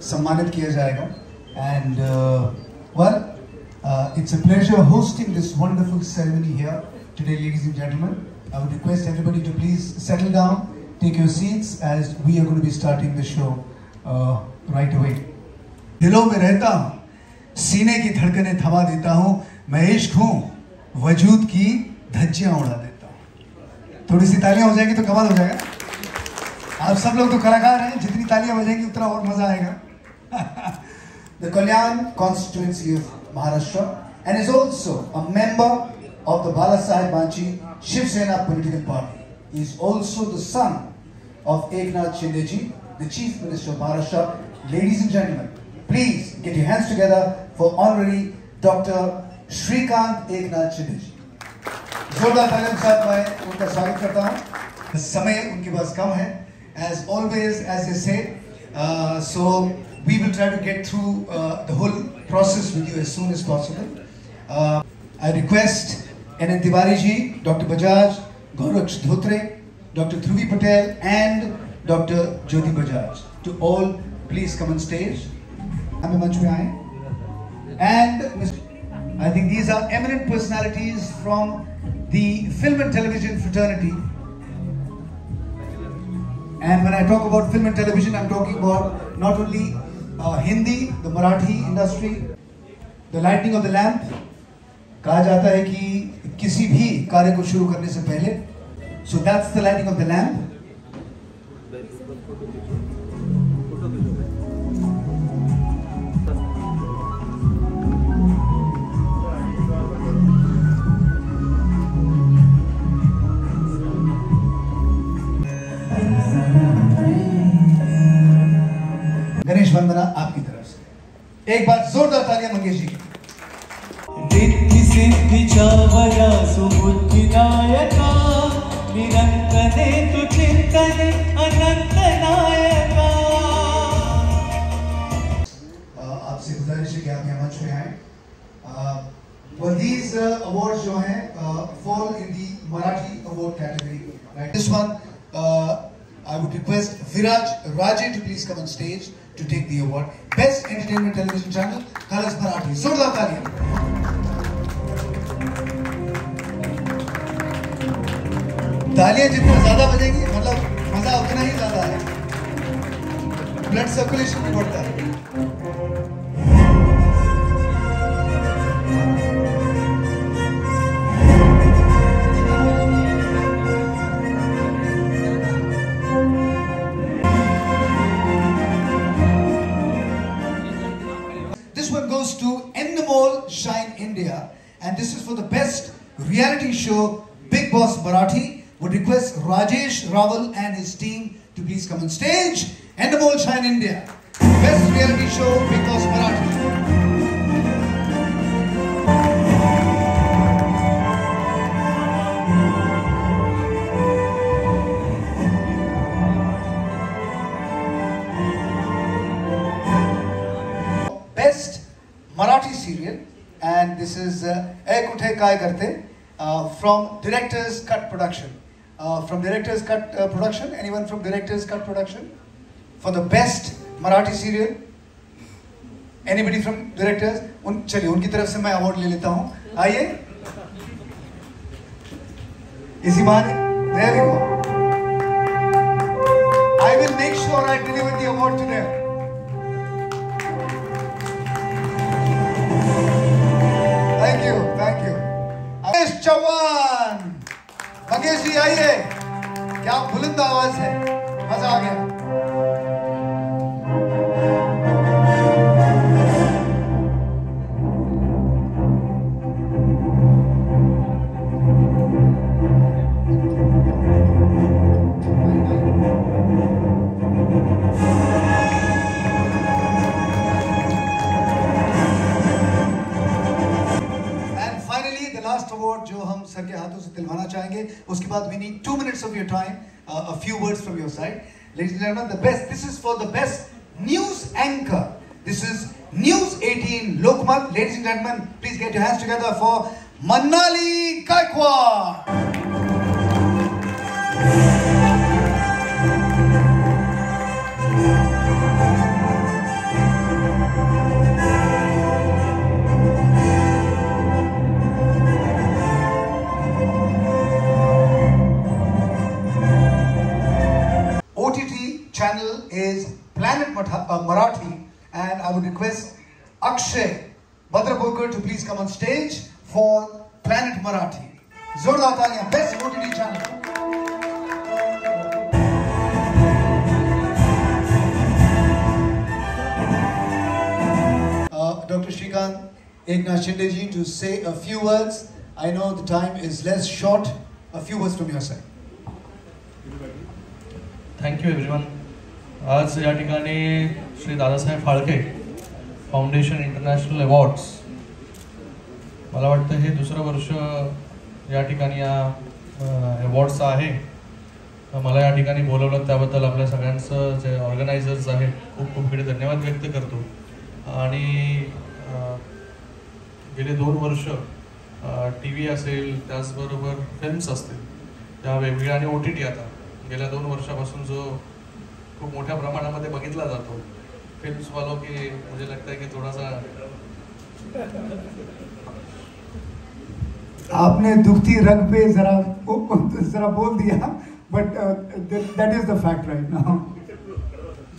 सम्मानित किया जाएगा. And it's a pleasure hosting this wonderful ceremony here today, ladies and gentlemen. I would request everybody to please settle down, take your seats, as we are going to be starting the show right away. दिलों में रहता हूँ, सीने की धड़कनें थमा देता हूँ, मैं इश्क हूँ, वजूद की धज्जियाँ उड़ा देता हूँ. थोड़ी सी तालियाँ हो जाएंगी तो कमाल हो जाएगा. आप सब लोग तो कलाकार हैं, जितनी तालियाँ बजेंगी उतना और मजा आएगा. The Kalyan constituency of Maharashtra, and is also a member of the Bala Saheb Banchi Shiv Sena political party. He is also the son of Eknath Shinde ji, the Chief Minister of Maharashtra. Ladies and gentlemen, please get your hands together for Honorary Dr. Shrikant Eknath Shinde ji. जोरदार तालियों के साथ मैं उनका स्वागत करता हूँ. समय उनके पास कम है, as always, as they say. So we will try to get through the whole process with you as soon as possible. I request N.N. Tiwari ji, Dr. Bajaj, Gaurav Dhotre, Dr. Dhruvi Patel and Dr. Jyoti Bajaj to all please come on stage. हमें मंच पे आएं. And I think these are eminent personalities from the film and television fraternity. And when I talk about film and television, I'm talking about not only Hindi, the Marathi industry, the lighting of the lamp. कहा जाता है कि किसी भी कार्य को शुरू करने से पहले, so that's the lighting of the lamp. Ganesh वंदना आपकी तरफ से. एक बार जोरदार तालियां मंगेश जी की. रिद्धि सिद्धि चावला सुबुद्धिदायका निरंतने तु चिंतने अनंत नायका. आपसे गुजारिश है कि आप यहाँ मंच पे आएं. Well, these awards जो हैं fall in the Marathi award category. Right? This one I would request Viraj Raje to please come on stage to take the award. Best Entertainment Television Channel, Colors Marathi. जोरदार तालियां. तालियां जितना ज्यादा बजेंगी मतलब मजा उतना ही ज्यादा है. ब्लड सर्कुलेशन भी बढ़ता है. To Endemol Shine India, and this is for the best reality show Big Boss Marathi. Would request Rajesh Rawal and his team to please come on stage. Endemol Shine India, best reality show Big Boss Marathi. Best Marathi serial, and this is Ek Uthe Kai Karte from Director's Cut Production. From Director's Cut Production, anyone from Director's Cut Production? For the best Marathi serial? Anybody from Directors? चलिए उनकी तरफ से मैं award ले लेता हूँ. आइए. इसी बात. There we go. I will make sure I deliver the award to them. Thank you. Mangesh Chauhan. Mangesh जी आइए. क्या बुलंद आवाज है, मजा आ गया. जो हम सर के हाथों से दिलवाना चाहेंगे, उसके बाद we need 2 minutes of your time, a few words from your side. Ladies and gentlemen, the best, this is for the best news anchor. This is News 18 Lokmat. Ladies and gentlemen, please get your hands together for Manali Gaikwad. Marathi, and I would request Akshay Bhadrapurkar to please come on stage for Planet Marathi. Zordar Taaliyan, best OTT channel. Dr. Shrikant Eknath Shinde ji to say a few words. I know the time is less short. A few words from your side. Thank you everyone. आज या ठिकाणी Shri Dadasaheb Phalke foundation international awards, मला वाटतं हे दुसरं वर्ष या ठिकाणी या अवॉर्ड्सचं आहे. मला या ठिकाणी बोलवलं त्याबद्दल आपल्या सगळ्यांचं जे ऑर्गनायझर्स आहेत खूप खूप कडे धन्यवाद व्यक्त करतो. आणि गेले 2 वर्ष टी व्ही असेल, त्याचबरोबर फिल्म्स असतील, त्या वेगवेगळ्या आणि OTT आता गेल्या 2 वर्षापासून जो खूप मोठ्या प्रमाणामध्ये बघितला जातो फिल्म्स वालों की मुझे लगता है कि थोड़ा सा आपने दुखती रग पे जरा बोल दिया, but that is the fact right now.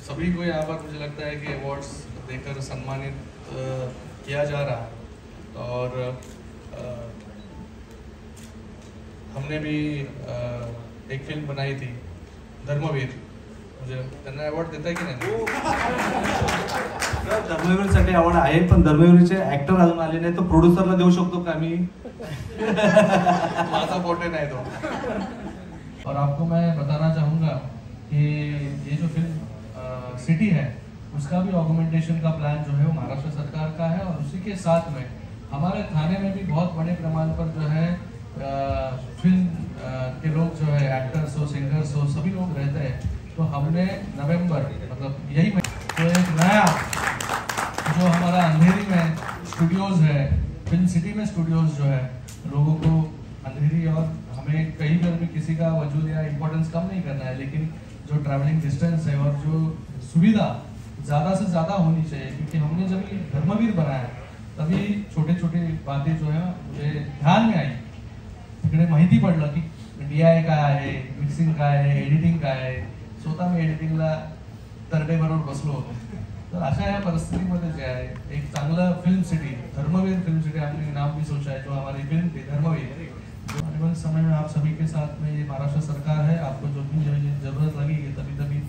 सभी को यहाँ पर मुझे लगता है कि अवार्ड्स देकर सम्मानित किया जा रहा है. और हमने भी एक फिल्म बनाई थी धर्मवीर. मुझे त्यांना अवॉर्ड देता है की नाही? धर्मवीरसाठी अवॉर्ड आहे, पण धर्मवीरचे ऍक्टर अजून आले नाही, तो प्रोड्युसरला देऊ शकतो का मी? माझा पोटे नाही तो. और आपको मैं बताना चाहूँगा कि ये जो फिल्म सिटी है उसका भी ऑगमेंटेशन का प्लान जो है वो महाराष्ट्र सरकार का है. और उसी के साथ में हमारे थाने में भी बहुत बड़े प्रमाण पर जो है फिल्म के लोग जो है एक्टर्स हो, सिंगर्स हो, सभी लोग रहते हैं. तो हमने नवंबर मतलब यही तो एक नया जो हमारा अंधेरी में स्टूडियोज़ है, फिल्म सिटी में स्टूडियोज़ जो है लोगों को अंधेरी, और हमें कहीं पर भी किसी का वजूद या इम्पोर्टेंस कम नहीं करना है, लेकिन जो ट्रैवलिंग डिस्टेंस है और जो सुविधा ज़्यादा से ज़्यादा होनी चाहिए. क्योंकि हमने जब ये धर्मवीर बनाया तभी छोटे छोटे बातें जो है मुझे ध्यान में आई. तिकडे माहिती पडलं की DI काय आहे, मिक्सिंग काय आहे, एडिटिंग काय आहे. स्वतः मी एडिटिंगला तरडेबरोबर बसलो होतो. तर अशा या परिस्थितीमध्ये जे आहे एक चांगलं film city, Dharmaveer film city आपने नाम भी सोचा है, जो हमारी फिल्म थी धर्मवीर. आने वाले समय में आप सभी के साथ में ये महाराष्ट्र सरकार है. आपको जो भी जरूरत लगेगी तभी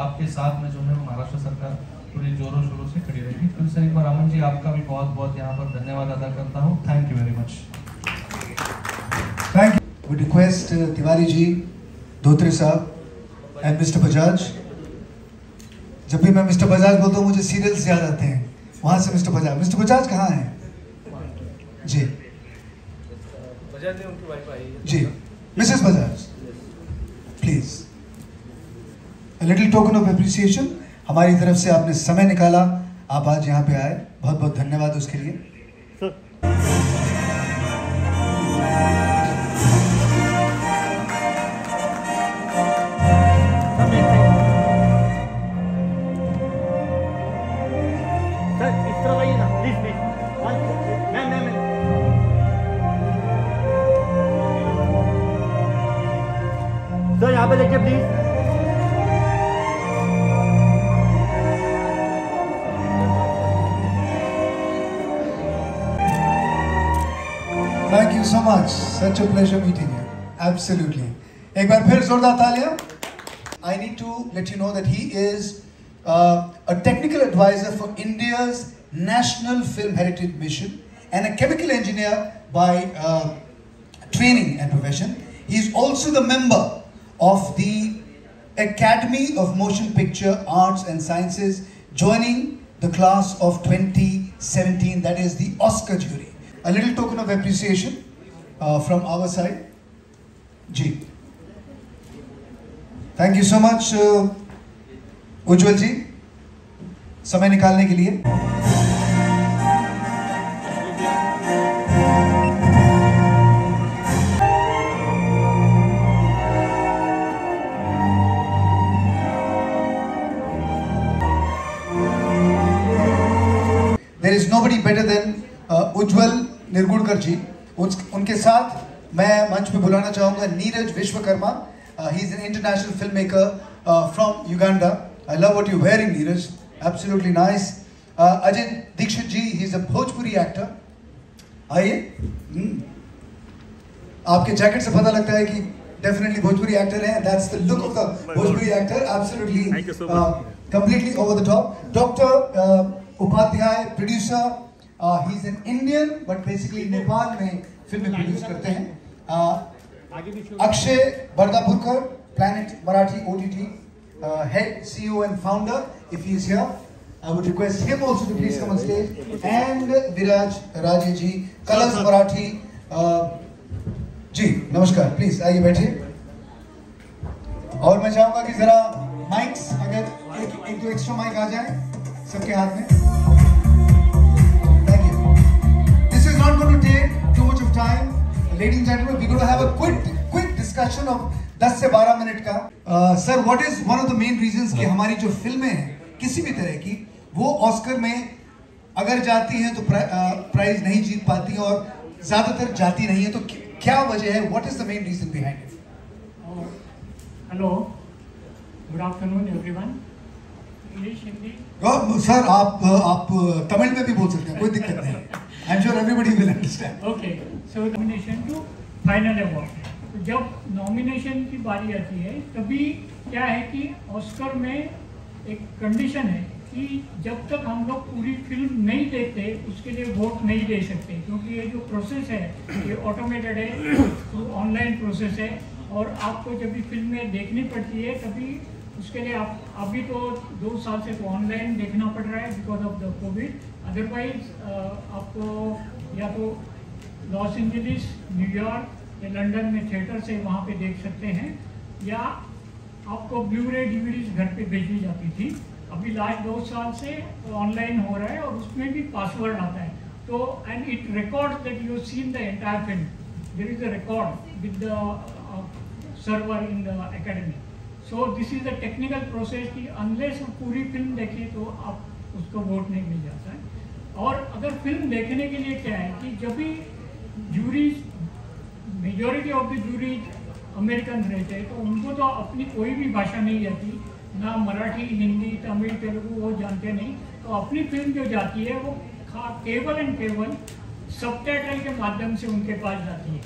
आपके साथ में जो है वो महाराष्ट्र सरकार पूरी जोरों शोरों से खड़ी रहेगी. फिर से एक बार अमन जी आपका भी बहुत बहुत यहाँ पर धन्यवाद अदा करता हूँ. Thank you very much. Thank you. We request Tiwari ji, Dhotri साहब and Mr. Bajaj. जब भी मैं मिस्टर बजाज बोलता हूँ मुझे सीरियल्स याद आते हैं. वहाँ से मिस्टर बजाज कहाँ हैं? जी बजाज ने उनकी वाइफ आई है. जी Mrs Bajaj please. A little token of appreciation. हमारी तरफ से आपने समय निकाला, आप आज यहाँ पे आए, बहुत बहुत धन्यवाद उसके लिए. सर यहाँ पे देखिए please. Thank you so much. Such a pleasure meeting you. Absolutely. एक बार फिर जोरदार तालियां. I need to let you know that he is a technical advisor for India's National Film Heritage Mission and a chemical engineer by training and profession. He is also the member of the Academy of Motion Picture Arts and Sciences, joining the class of 2017, that is the Oscar jury. A little token of appreciation from our side. Ji. Thank you so much, Ujjwal ji, समय निकालने के लिए. There is nobody better than उज्जवल निरगुड़कर जी. उनके साथ मैं मंच पे बुलाना चाहूँगा Neeraj Vishwakarma. He is an international filmmaker from Uganda. I love what you're wearing, Neeraj. Absolutely nice. Ajay Dikshit ji, he's a Bhojpuri actor. आइए. आपके जैकेट से पता लगता है कि definitely Bhojpuri actor हैं. That's the look of the Bhojpuri actor. Absolutely. Thank you so much. Completely over the top. Dr. Upadhyay, producer. He's an Indian, but basically Nepal में फिल्में produce करते हैं. Akshay Bardapurkar, Planet Marathi OTT. Head CEO and founder, if he is here, I would request him also to please come on stage. And Viraj Raje ji, Colors Marathi. जी नमस्कार, please आइए बैठिए. और मैं चाहूंगा कि जरा माइक्स अगर एक दो एक्स्ट्रा माइक आ जाए सबके हाथ में. Thank you. This is not going to take too much of time. Ladies and gentlemen, we're going to have a quick discussion of 10 से 12 मिनट का. Sir, what is one of the main reasons कि हमारी जो फिल्में हैं किसी भी तरह की वो ऑस्कर में अगर जाती हैं तो प्राइज नहीं जीत पाती और ज्यादातर जाती नहीं है, तो क्या वजह है? What is the main reason behind it? Hello, good afternoon everyone. English, Hindi? Sir आप तमिल में भी बोल सकते हैं, कोई दिक्कत नहीं. I am sure everybody will understand. Okay, so nomination to final award. जब नॉमिनेशन की बारी आती है तभी क्या है कि ऑस्कर में एक कंडीशन है कि जब तक हम लोग पूरी फिल्म नहीं देखते उसके लिए वोट नहीं दे सकते, क्योंकि ये जो प्रोसेस है ये ऑटोमेटेड है, ऑनलाइन प्रोसेस है और आपको जब भी फिल्में देखनी पड़ती है तभी उसके लिए आप अभी तो 2 साल से तो ऑनलाइन देखना पड़ रहा है because of the Covid. Otherwise आपको या तो लॉस एंजलिस, न्यूयॉर्क या लंदन में थिएटर से वहाँ पे देख सकते हैं, या आपको ब्लू-रे डीवीडीज घर पे भेजी जाती थी. अभी लास्ट 2 साल से ऑनलाइन हो रहा है और उसमें भी पासवर्ड आता है. तो and it record that you seen the entire film. There is a record with the server in the academy. So this is the technical process कि अनलेस पूरी फिल्म देखें तो आप उसको वोट नहीं मिल जाता है. और अगर फिल्म देखने के लिए क्या है कि जब भी jury majority of the jury American रहते हैं तो उनको तो अपनी कोई भी भाषा नहीं आती, ना मराठी, हिंदी, तमिल, तेलुगु वो जानते नहीं. तो अपनी फिल्म जो जाती है वो केवल एंड केवल सबटाइटल के माध्यम से उनके पास जाती है.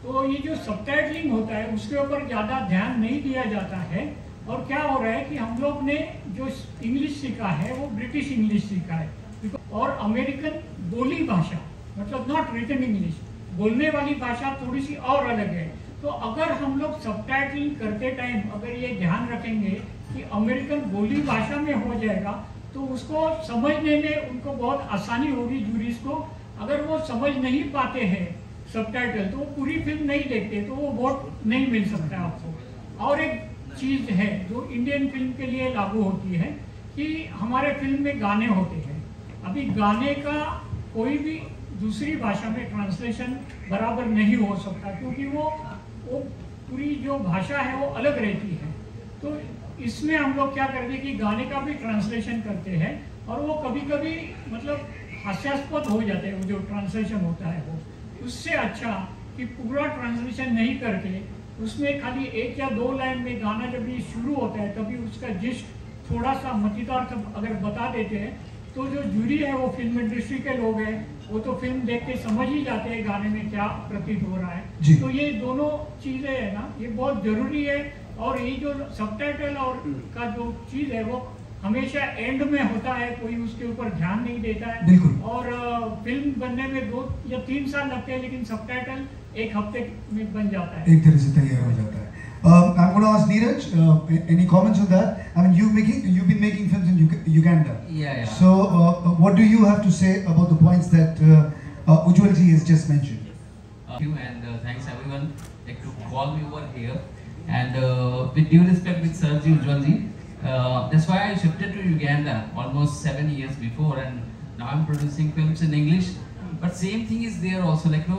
तो ये जो सबटाइटलिंग होता है उसके ऊपर ज़्यादा ध्यान नहीं दिया जाता है. और क्या हो रहा है कि हम लोग ने जो इंग्लिश सीखा है वो ब्रिटिश इंग्लिश सीखा है और अमेरिकन बोली भाषा, मतलब नॉट रिटन इंग्लिश, बोलने वाली भाषा थोड़ी सी और अलग है. तो अगर हम लोग सबटाइटलिंग करते टाइम अगर ये ध्यान रखेंगे कि अमेरिकन बोली भाषा में हो जाएगा तो उसको समझने में उनको बहुत आसानी होगी जूरीज को. अगर वो समझ नहीं पाते हैं सबटाइटल तो वो पूरी फिल्म नहीं देखते, तो वो वोट नहीं मिल सकता आपको. और एक चीज़ है जो इंडियन फिल्म के लिए लागू होती है कि हमारे फिल्म में गाने होते हैं. अभी गाने का कोई भी दूसरी भाषा में ट्रांसलेशन बराबर नहीं हो सकता क्योंकि वो पूरी जो भाषा है वो अलग रहती है. तो इसमें हम लोग क्या करते हैं कि गाने का भी ट्रांसलेशन करते हैं और वो कभी कभी मतलब हास्यास्पद हो जाते हैं. वो जो ट्रांसलेशन होता है वो उससे अच्छा कि पूरा ट्रांसलेशन नहीं करके उसमें खाली 1 या 2 लाइन में गाना जब ये शुरू होता है तभी उसका जिस्ट थोड़ा सा मजेदार अगर बता देते हैं तो जो जूरी है वो फिल्म इंडस्ट्री के लोग हैं वो तो फिल्म देख के समझ ही जाते हैं गाने में क्या प्रतीत हो रहा है. तो ये दोनों चीज़ें है ना, ये बहुत जरूरी है. और ये जो सबटाइटल और का जो चीज़ है वो हमेशा एंड में होता है, कोई उसके ऊपर ध्यान नहीं देता है. और फिल्म बनने में 2 या 3 साल लगते हैं लेकिन सबटाइटल 1 हफ्ते में बन जाता है, एक तरह से तैयार हो जाता है. I'm going to ask Neeraj, any comments on that? I mean, you've been making films in Uganda. Yeah. So, what do you have to say about the points that Ujjwal ji has just mentioned? Thank you and thanks everyone like to call me over here. And with due respect with Sir Ji Ujjwal ji, that's why I shifted to Uganda almost 7 years before, and now I'm producing films in English. But same thing is there also. Like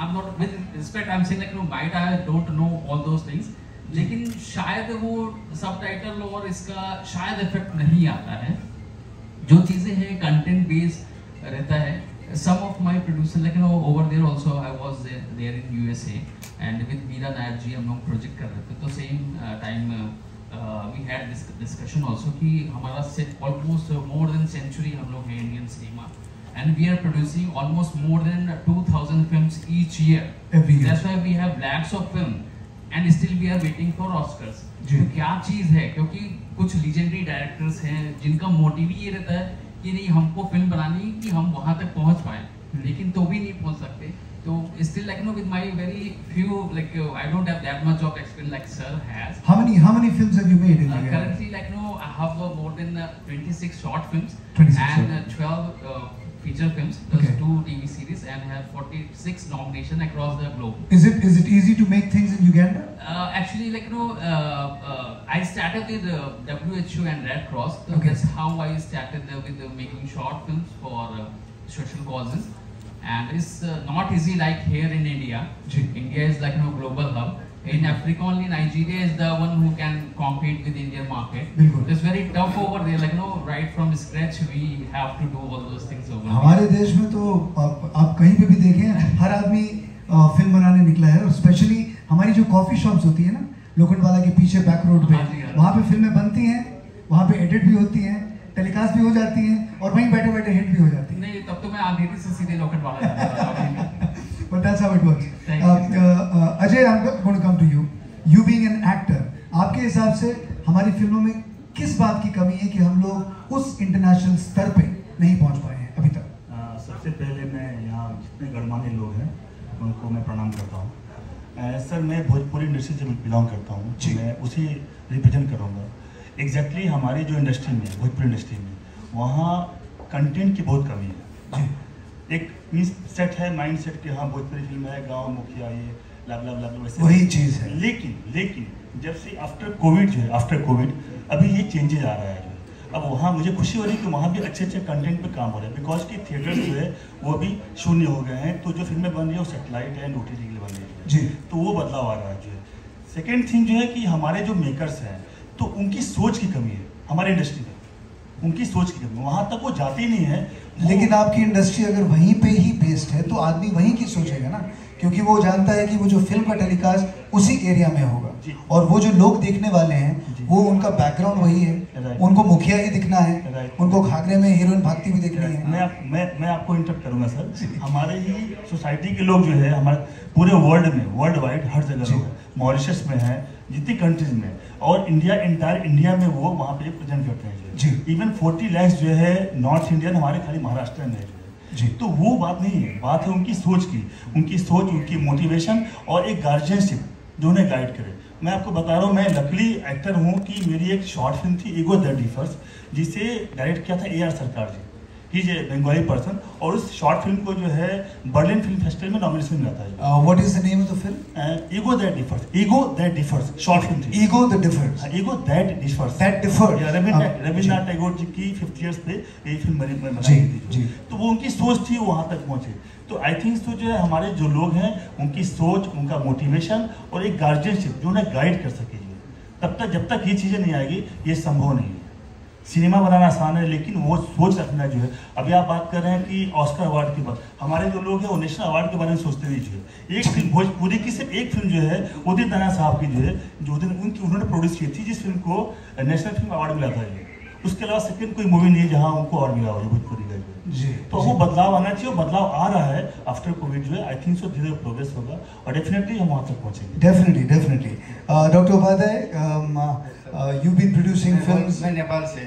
I'm not, with respect I'm saying like might I don't know all those things, लेकिन शायद वो subtitle और इसका शायद effect नहीं आता है. जो चीज़ें हैं कंटेंट बेस रहता है. Some of my producers like over there also I was there in USA and with Meera Nair जी हम लोग प्रोजेक्ट कर रहे थे. तो same time we had this discussion also कि हमारा almost more than century हम लोग हैं Indian cinema, and we are producing almost more than 2,000 films each year. Every year. That's why we have lakhs of film, and still we are waiting for Oscars. जी. तो क्या चीज़ है, क्योंकि कुछ legendary directors हैं जिनका मोटिव ये रहता है कि नहीं हमको फिल्म बनानी कि हम वहाँ तक पहुँच पाए, लेकिन तो भी नहीं पहुँच सकते. So still like with my very few I don't have that much of experience like sir has. How many films have you made in India? Currently I have more than 26 short films 26 and 12 feature films plus Okay. 2 TV series and have 46 nominations across the globe. Is it easy to make things in Uganda? Actually I started with WHO and Red Cross. So Okay. That's how I started with making short films for social causes. And it's not easy like here in India. Ji. India is global hub. In Africa only Nigeria is the one who can compete with Indian market. बिल्कुल. It's very tough over there. Right from scratch we have to do all those things over हमारे देश में तो आप कहीं पे भी देखें हर आदमी फिल्म बनाने निकला है, और स्पेशली हमारी जो कॉफी शॉप्स होती है ना लोखंडवाला के पीछे बैक रोड पे, हाँ जी, हाँ। वहाँ पे फिल्में बनती हैं, वहाँ पे एडिट भी होती हैं, टेलीकास्ट भी हो जाती हैं, और वहीं बैठे बैठे हिट भी हो जाती है. नहीं, तब तो मैं अंधेरी से सीधे लोखंडवाला जाता था. But that's how it works. Thank you. Ajay, I'm going to come to you. You being an actor, आपके हिसाब से हमारी फिल्मों में किस बात की कमी है कि हम लोग उस इंटरनेशनल स्तर पे नहीं पहुंच पाए हैं अभी तक? सबसे पहले मैं यहाँ जितने गणमान्य लोग हैं उनको मैं प्रणाम करता हूँ. सर मैं भोजपुरी इंडस्ट्री से बिलोंग करता हूँ, मैं उसी रिप्रेजेंट करूँगा. एग्जैक्टली हमारी जो इंडस्ट्री में भोजपुरी इंडस्ट्री में वहाँ कंटेंट की बहुत कमी है. एक मीन्स सेट है, माइंड सेट कि हाँ भोजपुरी फिल्म है, गांव मुखिया ये वैसे वही चीज़ है. लेकिन जब से आफ्टर कोविड अभी ये चेंजेज आ रहा है. अब वहाँ मुझे खुशी हो रही है कि वहाँ भी अच्छे कंटेंट पे काम हो रहा है, बिकॉज कि थिएटर्स जो है वो भी शून्य हो गए हैं. तो जो फिल्में बन रही है वो सेटेलाइट एंड OTT के लिए बन रही है जी. तो वो बदलाव आ रहा है जो है. सेकेंड थिंग जो है कि हमारे जो मेकर्स हैं तो उनकी सोच की कमी है हमारे इंडस्ट्री में, उनकी सोच की कमी, वहाँ तक वो जाते ही नहीं है. लेकिन आपकी इंडस्ट्री अगर वहीं पे ही बेस्ड है तो आदमी वहीं की सोचेगा ना, क्योंकि वो जानता है कि वो जो फिल्म का टेलीकास्ट उसी एरिया में होगा, जी. और वो जो लोग देखने वाले हैं जी. वो उनका बैकग्राउंड वही है, Right. उनको मुखिया ही दिखना है, Right. उनको घाघरे में हीरोइन भागती हुई देखनी है. मैं आपको इंटरप्ट करूंगा सर. हमारे ही सोसाइटी के लोग जो है हमारे पूरे वर्ल्ड वाइड हर जगह जी. लोग हैं. मॉरिशस में है, जितनी कंट्रीज में, और एंटायर इंडिया में वो वहाँ पे प्रेजेंट करते हैं जी. इवन 40 लाख जो है नॉर्थ इंडियन हमारे खाली महाराष्ट्र में है जी. तो वो बात नहीं है, बात है उनकी सोच की, उनकी मोटिवेशन और एक गार्जियनशिप जो उन्हें गाइड करे. मैं आपको बता रहा हूँ, मैं लकली एक्टर हूँ कि मेरी एक शॉर्ट फिल्म थी ईगो दैट डिफर्स, जिसे डायरेक्ट किया था AR Sarkar ji. He is a Bengali person, और उस शॉर्ट फिल्म को जो है बर्लिन फिल्म फेस्टिवल में नॉमिनेशन मिला था. What is the name of the film? Ego that differs short film थी. Ego that differs. Ego that differs. Rabindranath Tagore ji की 50 ईयर्स पे ये फिल्म बनाई गई थी. तो वो उनकी सोच थी, वो वहाँ तक पहुँचे. तो आई थिंक तो जो है हमारे जो लोग हैं उनकी सोच, उनका मोटिवेशन और एक गार्जियनशिप जो उन्हें गाइड कर सके, जब तक ये चीज़ें नहीं आएगी ये संभव नहीं है. सिनेमा बनाना आसान है, लेकिन वो सोच रखना जो है. अभी आप बात कर रहे हैं कि ऑस्कर अवार्ड की बात, हमारे जो लोग हैं वो नेशनल अवार्ड के बारे में सोचते नहीं. जो है एक फिल्म भोजपुरी की सिर्फ एक फिल्म जो है उदित नारायण साहब की जो है उन्होंने प्रोड्यूस की थी, जिस फिल्म को नेशनल फिल्म अवार्ड मिला था. उसके अलावा सेकंड कोई मूवी नहीं है जहाँ उनको अवार्ड मिला हो भोजपुरी का जी. तो वो बदलाव आना चाहिए, बदलाव आ रहा है आफ्टर कोविड जो है. आई थिंक सो धीरे प्रोग्रेस होगा और डेफिनेटली हम वहाँ तक पहुँचेंगे. Definitely. Doctor Upadhyay, you been producing films. मैं नेपाल से.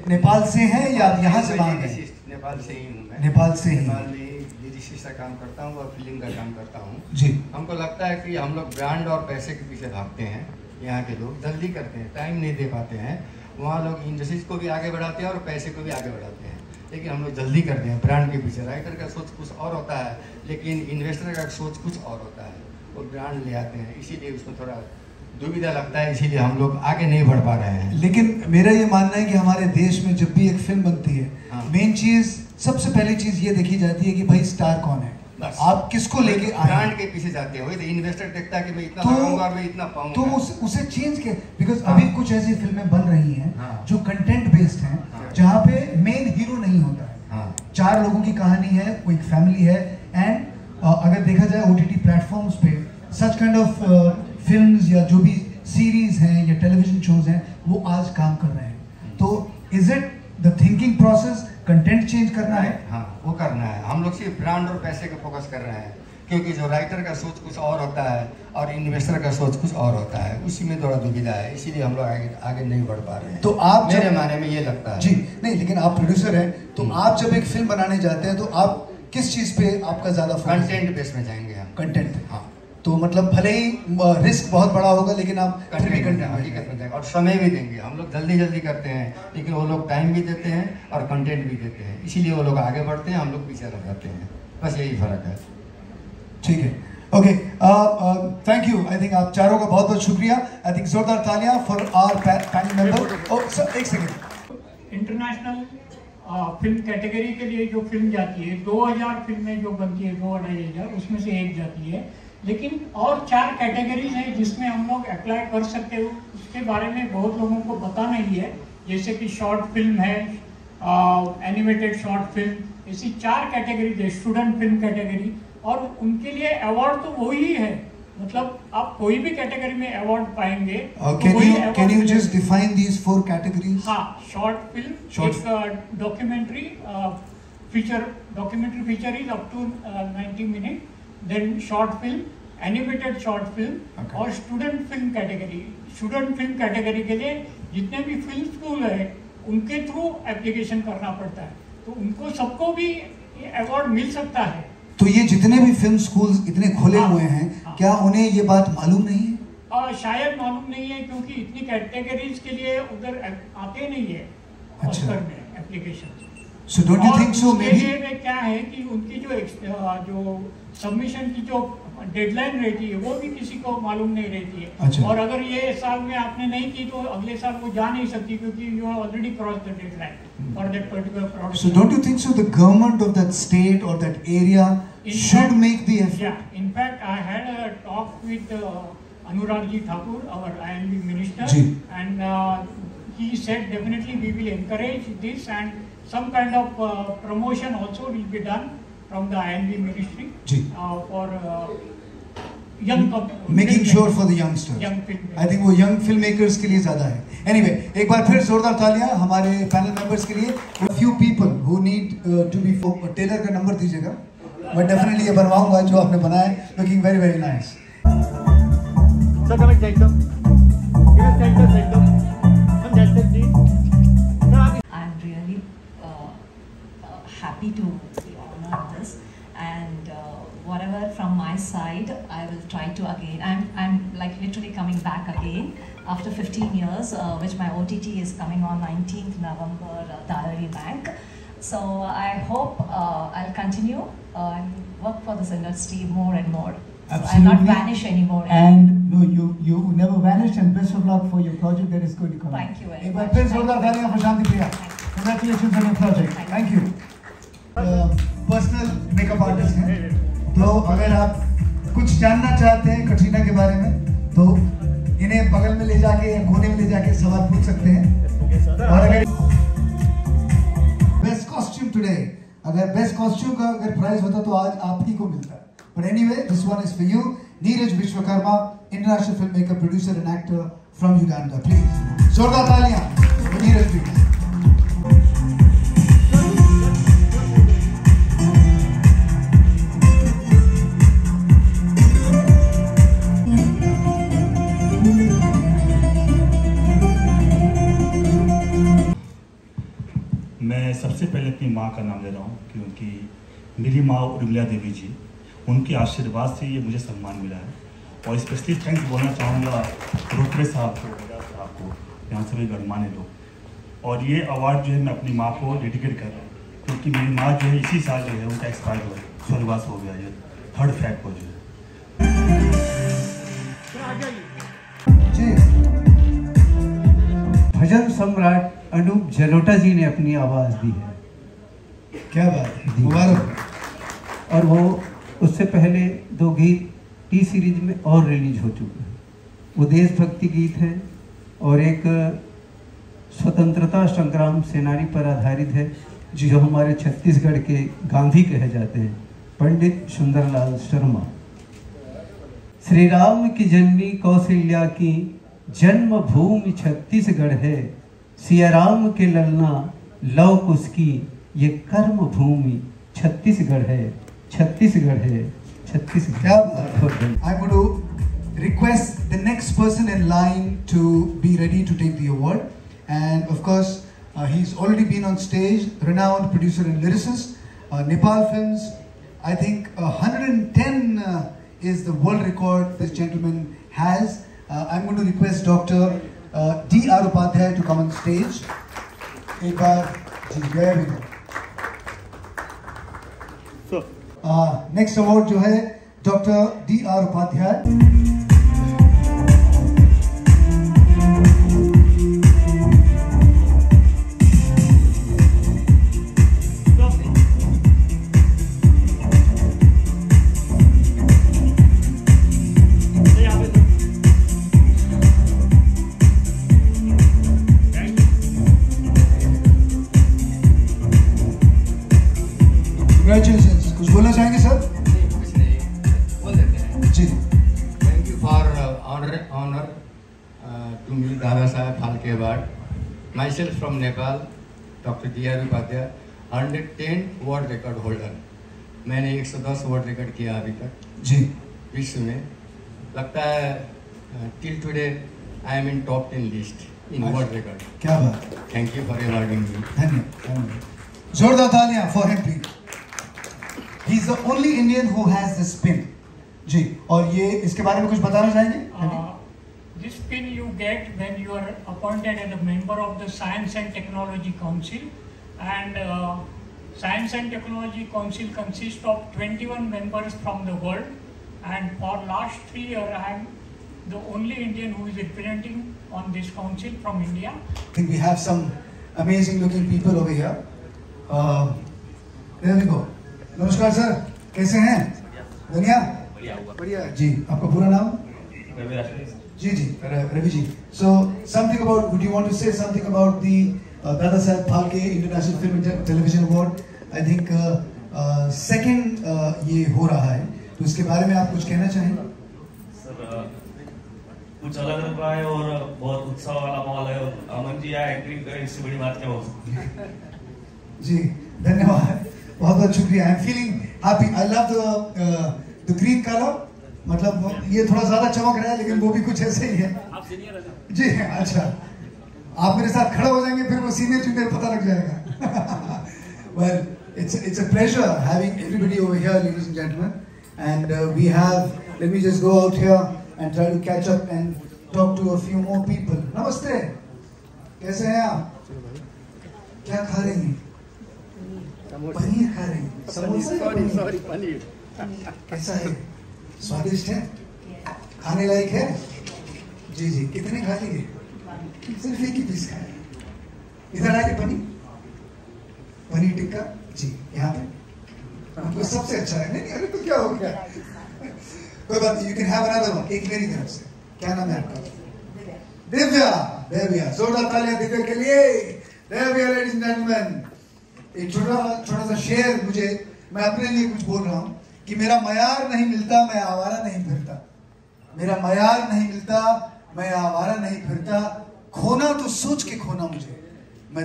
नेपाल से हैं या आप यहाँ से वहाँ गए? नेपाल से ही हूँ मैं. नेपाल से ही. नेपाल में लिरिसिस्ट का काम करता हूँ और फिल्म का काम करता हूँ जी. हमको लगता है कि हम लोग ब्रांड और पैसे के पीछे भागते हैं. यहाँ के लोग जल्दी करते हैं, टाइम नहीं दे पाते हैं. वहाँ लोग इंडस्ट्रीज को भी आगे बढ़ाते हैं और पैसे को भी आगे बढ़ाते हैं, लेकिन हम लोग जल्दी करते हैं ब्रांड के पीछे. राइटर का सोच कुछ और होता है, लेकिन इन्वेस्टर का सोच कुछ और होता है. वो ब्रांड ले आते हैं, इसीलिए उसमें थोड़ा दुविधा लगता है, इसीलिए हम लोग आगे नहीं बढ़ पा रहे हैं. लेकिन मेरा ये मानना है कि हमारे देश में जब भी एक फिल्म बनती है, मेन चीज, सबसे पहली चीज ये देखी जाती है कि भाई स्टार कौन है, आप किसको लेके आए. ब्रांड के पीछे जाते हैं. वही इन्वेस्टर देखता है कि मैं इतना लगाऊंगा और मैं इतना पाऊंगा, तो उसे चेंज के, बिकॉज अभी कुछ ऐसी फिल्में बन रही हैं जो कंटेंट बेस्ड हैं, जहाँ पे मेन हीरो नहीं होता है. 4 लोगों की कहानी है, वो एक फैमिली है. एंड अगर देखा जाए OTT प्लेटफॉर्म्स पे सच काइंड ऑफ फिल्म्स या जो भी सीरीज हैं या टेलीविजन शोज हैं वो आज काम कर रहे हैं, तो is it the thinking process content change करना है? हाँ, वो करना है। हम लोग सिर्फ ब्रांड और पैसे का फोकस कर रहे हैं, क्योंकि जो राइटर का सोच कुछ और होता है और इन्वेस्टर का सोच कुछ और होता है, उसी में थोड़ा दुविधा है, इसीलिए हम लोग आगे नहीं बढ़ पा रहे हैं। तो आप मेरे माने में ये लगता है जी नहीं, लेकिन आप प्रोड्यूसर हैं, तो आप जब एक फिल्म बनाने जाते हैं तो आप किस चीज पे आपका ज्यादा कंटेंट बेस में जाएंगे हम। कंटेंट पे? हाँ, तो मतलब भले ही रिस्क बहुत बड़ा होगा लेकिन आप फिर भी कंटेंट हकीकत में जाएंगे और समय भी देंगे। हम लोग जल्दी करते हैं, लेकिन वो लोग टाइम भी देते हैं और कंटेंट भी देते हैं, इसीलिए वो लोग आगे बढ़ते हैं, हम लोग पीछे रह जाते हैं। बस यही फर्क है। ठीक है, okay, thank you. I think आप चारों का बहुत बहुत शुक्रिया। आई थिंक जोरदार तालियां for our panel member. Oh sir, एक सेकंड। इंटरनेशनल फिल्म कैटेगरी के लिए जो फिल्म जाती है, 2000 फिल्में जो बनती है, 2-2500, उसमें से एक जाती है। लेकिन और 4 कैटेगरीज हैं जिसमें हम लोग अप्लाई कर सकते हो, उसके बारे में बहुत लोगों को पता नहीं है। जैसे कि शॉर्ट फिल्म है, एनिमेटेड शॉर्ट फिल्म, ऐसी 4 कैटेगरीज है, स्टूडेंट फिल्म कैटेगरी, और उनके लिए अवार्ड तो वही है। मतलब आप कोई भी कैटेगरी में अवार्ड पाएंगे। Can you just define these 4 categories? हाँ, शॉर्ट फिल्म, एक documentary feature, documentary feature is up to 90 minute, then short film, animated short film, और student film category. Student film category के लिए जितने भी फिल्म स्कूल है उनके थ्रू एप्लीकेशन करना पड़ता है, तो उनको सबको भी अवार्ड मिल सकता है। तो ये जितने भी फिल्म स्कूल्स इतने खुले हुए हैं, क्या उन्हें ये बात मालूम नहीं है? शायद मालूम नहीं है, क्योंकि इतनी कैटेगरीज के लिए उधर आते नहीं है ऑस्कर में application. So don't you think so? Maybe में क्या है कि उनकी जो सबमिशन की जो डेडलाइन रहती है वो भी किसी को मालूम नहीं रहती है। अच्छा। और अगर ये साल में आपने नहीं की तो अगले साल वो जा नहीं सकती, क्योंकि you are already cross the deadline for that particular product. So don't you think so? The government of that state or that area should make the effort. Yeah, in fact, I had a talk with Anurag Ji Thakur, our INB minister, Ji. and he said definitely we will encourage this, and some kind of promotion also will be done from the INB ministry for young making sure for the youngsters. Young filmmakers. I think वो young filmmakers के लिए ज़्यादा है। Anyway, एक बार फिर जोरदार तालियां हमारे पैनल मेंबर्स के लिए। A few people who need to be tailor का नंबर दीजिएगा, मैं डेफिनेटली ये बनवाऊंगा जो आपने बनाया है, looking very very nice. Sir, come and take them. Give us take them. Come that's it, please. I'm really happy to be honored this, and whatever from my side, I will try to again. I'm like literally coming back again after 15 years, which my OTT is coming on 19th November, Dalari Bank. So I hope I'll continue and work for this industry more and more. Absolutely. I'll not vanish anymore. And no, you never vanished, and best of luck for your project that is going to come. Thank you very much. एक बार फिर जोरदार तालियां for Shanti Priya. Congratulations on your project. Thank you. Personal makeup artist हैं, तो अगर आप कुछ जानना चाहते हैं कटरीना के बारे में तो इन्हें बगल में ले जाके या कोने में ले जाके सवाल पूछ सकते हैं। और अगर बेस्ट कॉस्ट्यूम टुडे, अगर बेस्ट कॉस्ट्यूम का अगर प्राइज होता तो आज आप ही को मिलता। But anyway, this one is for you, Neeraj Vishwakarma, international film maker, producer and actor from Uganda. Please जोरदार तालियां for नीरज प्लीज। मैं सबसे पहले अपनी माँ का नाम ले रहा हूँ, क्योंकि मेरी माँ उर्मिला देवी जी, उनके आशीर्वाद से ये मुझे सम्मान मिला है। और स्पेशली थैंक्स बोलना चाहूँगा रोकड़े साहब को, साहब को, यहाँ सभी गणमान्य लोग। और ये अवार्ड जो है मैं अपनी माँ को डेडिकेट कर रहा हूँ, क्योंकि मेरी माँ जो है इसी साल जो है उनका एक्सपायर हुआ है, स्वर्गवास हो गया, ये 3rd Feb को जो है। भजन सम्राट अनूप जलोटा जी ने अपनी आवाज़ दी है। क्या बात है, मुबारक। और वो उससे पहले 2 गीत टी सीरीज में और रिलीज हो चुके हैं। वो देशभक्ति गीत हैं और एक स्वतंत्रता संग्राम सेनानी पर आधारित है, जो हमारे छत्तीसगढ़ के गांधी कहे जाते हैं, पंडित सुंदरलाल शर्मा। श्री राम की जननी कौशल्या की जन्मभूमि छत्तीसगढ़ है, सिया राम के ललना लव कुश की ये कर्म भूमि छत्तीसगढ़ है, छत्तीसगढ़ है, Chhattisgarh. I'm going to request the next person in line to be ready to take the award, and of course he's already been on stage, renowned producer and lyricist, Nepal Films. I think 110 is the world record this gentleman has. I'm going to request Dr. D.R. Upadhyay to come on stage. There we go. Next award जो है Dr. D.R. Upadhyay. Congratulations. कुछ बोलना चाहेंगे sir? कुछ नहीं बोल देते हैं जी। Thank you for honor to me Dada Saheb Phalke award. Myself from Nepal, Dr. D.R. Upadhyay, 110 world record holder. मैंने 110 वर्ल्ड रिकॉर्ड किया अभी तक जी विश्व में. लगता है till today I am in top 10 list in world record. क्या बात. Thank you for awarding me. धन्यवाद. जोरदार तालियां for him please. He's the only Indian who has this pin. जी, और ये इसके बारे में कुछ बताना चाहेंगे? This pin you get when you are appointed as a member of the Science and Technology Council, and Science and Technology Council consists of 21 members from the world, and for last 3 years I am the only Indian who is representing on this council from India. I think we have some amazing looking people over here. There we go. नमस्कार sir, कैसे हैं? बढ़िया? बढ़िया जी. आपका पूरा नाम? जी जी, Ravi ji. So something about, would you want to say something about the Dada Saheb Phalke International Film and Television Award? I think second ये हो रहा है, तो इसके बारे में आप कुछ कहना चाहेंगे? सर कुछ अलग लग रहा है और बहुत उत्साह वाला माहौल है, और अमन जी यहाँ एंट्री करें, इससे बड़ी बात क्या हो सकती है? जी धन्यवाद, बहुत बहुत शुक्रिया. I am feeling happy. I love the green colour. मतलब ये थोड़ा ज्यादा चमक रहा है, लेकिन वो भी कुछ ऐसे ही है. आप सीनियर हैं जी. अच्छा, आप मेरे साथ खड़े हो जाएंगे, फिर वो सीनियर जूनियर पता लग जाएगा. Well, it's a pleasure having everybody over here, ladies and gentlemen. And we have, let me just go out here and try to catch up and talk to a few more people. नमस्ते, कैसे हैं आप? क्या खा रही हैं? पनीर खा रही हैं. समोसा? पनीर. कैसा है? स्वादिष्ट है? खाने लायक है? जी जी. कितने खा लिए? सिर्फ एक ही पीस खाए. इधर आके पनीर टिक्का जी, यहाँ पे आपको सबसे अच्छा है. नहीं अरे तो क्या हो गया, कोई बात नहीं. You can have another one. एक मेरी तरफ से. क्या नाम है आपका? दिव्या. दिव्या, जोरदार तालियां दिव्या के लिए. Divya, ladies and gentleman. एक छोटा सा शेर, मैं अपने लिए कुछ बोल रहा हूँ कि मेरा मयार नहीं मिलता, मैं आवारा नहीं फिरता. मेरा मयार नहीं मिलता, मैं आवारा नहीं फिरता. खोना तो सोच के खोना मुझे. मैं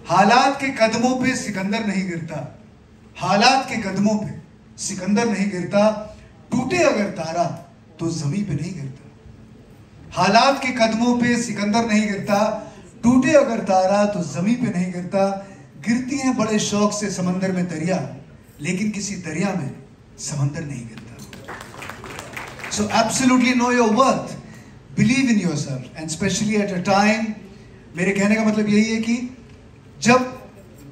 हालात के कदमों पे सिकंदर नहीं गिरता. हालात के कदमों पे सिकंदर नहीं गिरता. टूटे अगर तारा तो जमीन पे नहीं गिरता. हालात के कदमों पे सिकंदर नहीं गिरता. टूटे अगर तारा तो जमीन पे नहीं गिरता. गिरती हैं बड़े शौक से समंदर में दरिया, लेकिन किसी दरिया में समंदर नहीं गिरता. So absolutely know your worth. Believe in yourself, and especially at a time, मेरे कहने का मतलब यही है कि जब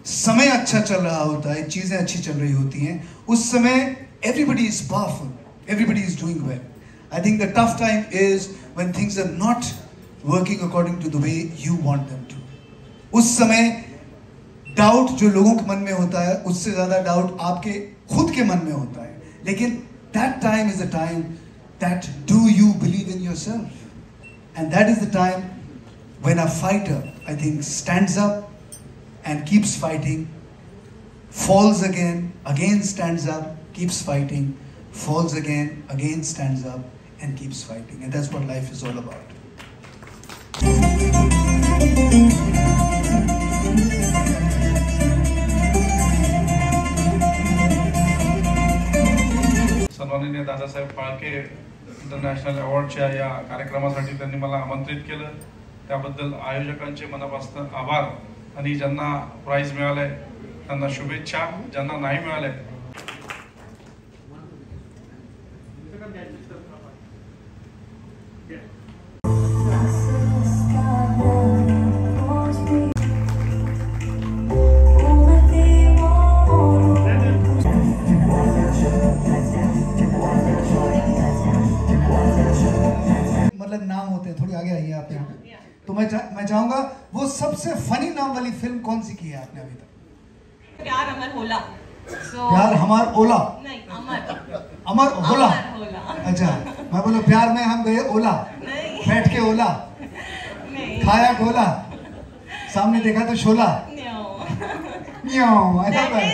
समय अच्छा चल रहा होता है, चीजें अच्छी चल रही होती हैं, उस समय everybody is powerful, everybody is doing well. I think the tough time is when things are not working according to the way you want them to. उस समय डाउट जो लोगों के मन में होता है, उससे ज्यादा डाउट आपके खुद के मन में होता है. लेकिन that time is the time that do you believe in yourself, and that is the time when a fighter, I think, stands up and keeps fighting, falls again stands up, keeps fighting, falls again stands up, and keeps fighting. And that's what life is all about. सन्माननीय Dadasaheb Phalke international अवॉर्डच्या या कार्यक्रमासाठी त्यांनी मला आमंत्रित केलं. त्याबद्दल आयोजकांचे मनापासून आभार आणि ज्यांना प्राइज मिळाले त्यांना शुभेच्छा, ज्यांना नाही मिळाले मतलब नाम होते हैं, थोड़ी आगे आइए आप यहाँ. तो मैं चाहूंगा वो सबसे फनी नाम वाली फिल्म कौन सी की है आपने अभी तक? प्यार अमर होला. प्यार हमार ओला नहीं, अमर होला. अच्छा, मैं बोला प्यार में हम गए ओला, बैठ के ओला, खाया गोला, सामने देखा तो शोला. ऐसा है.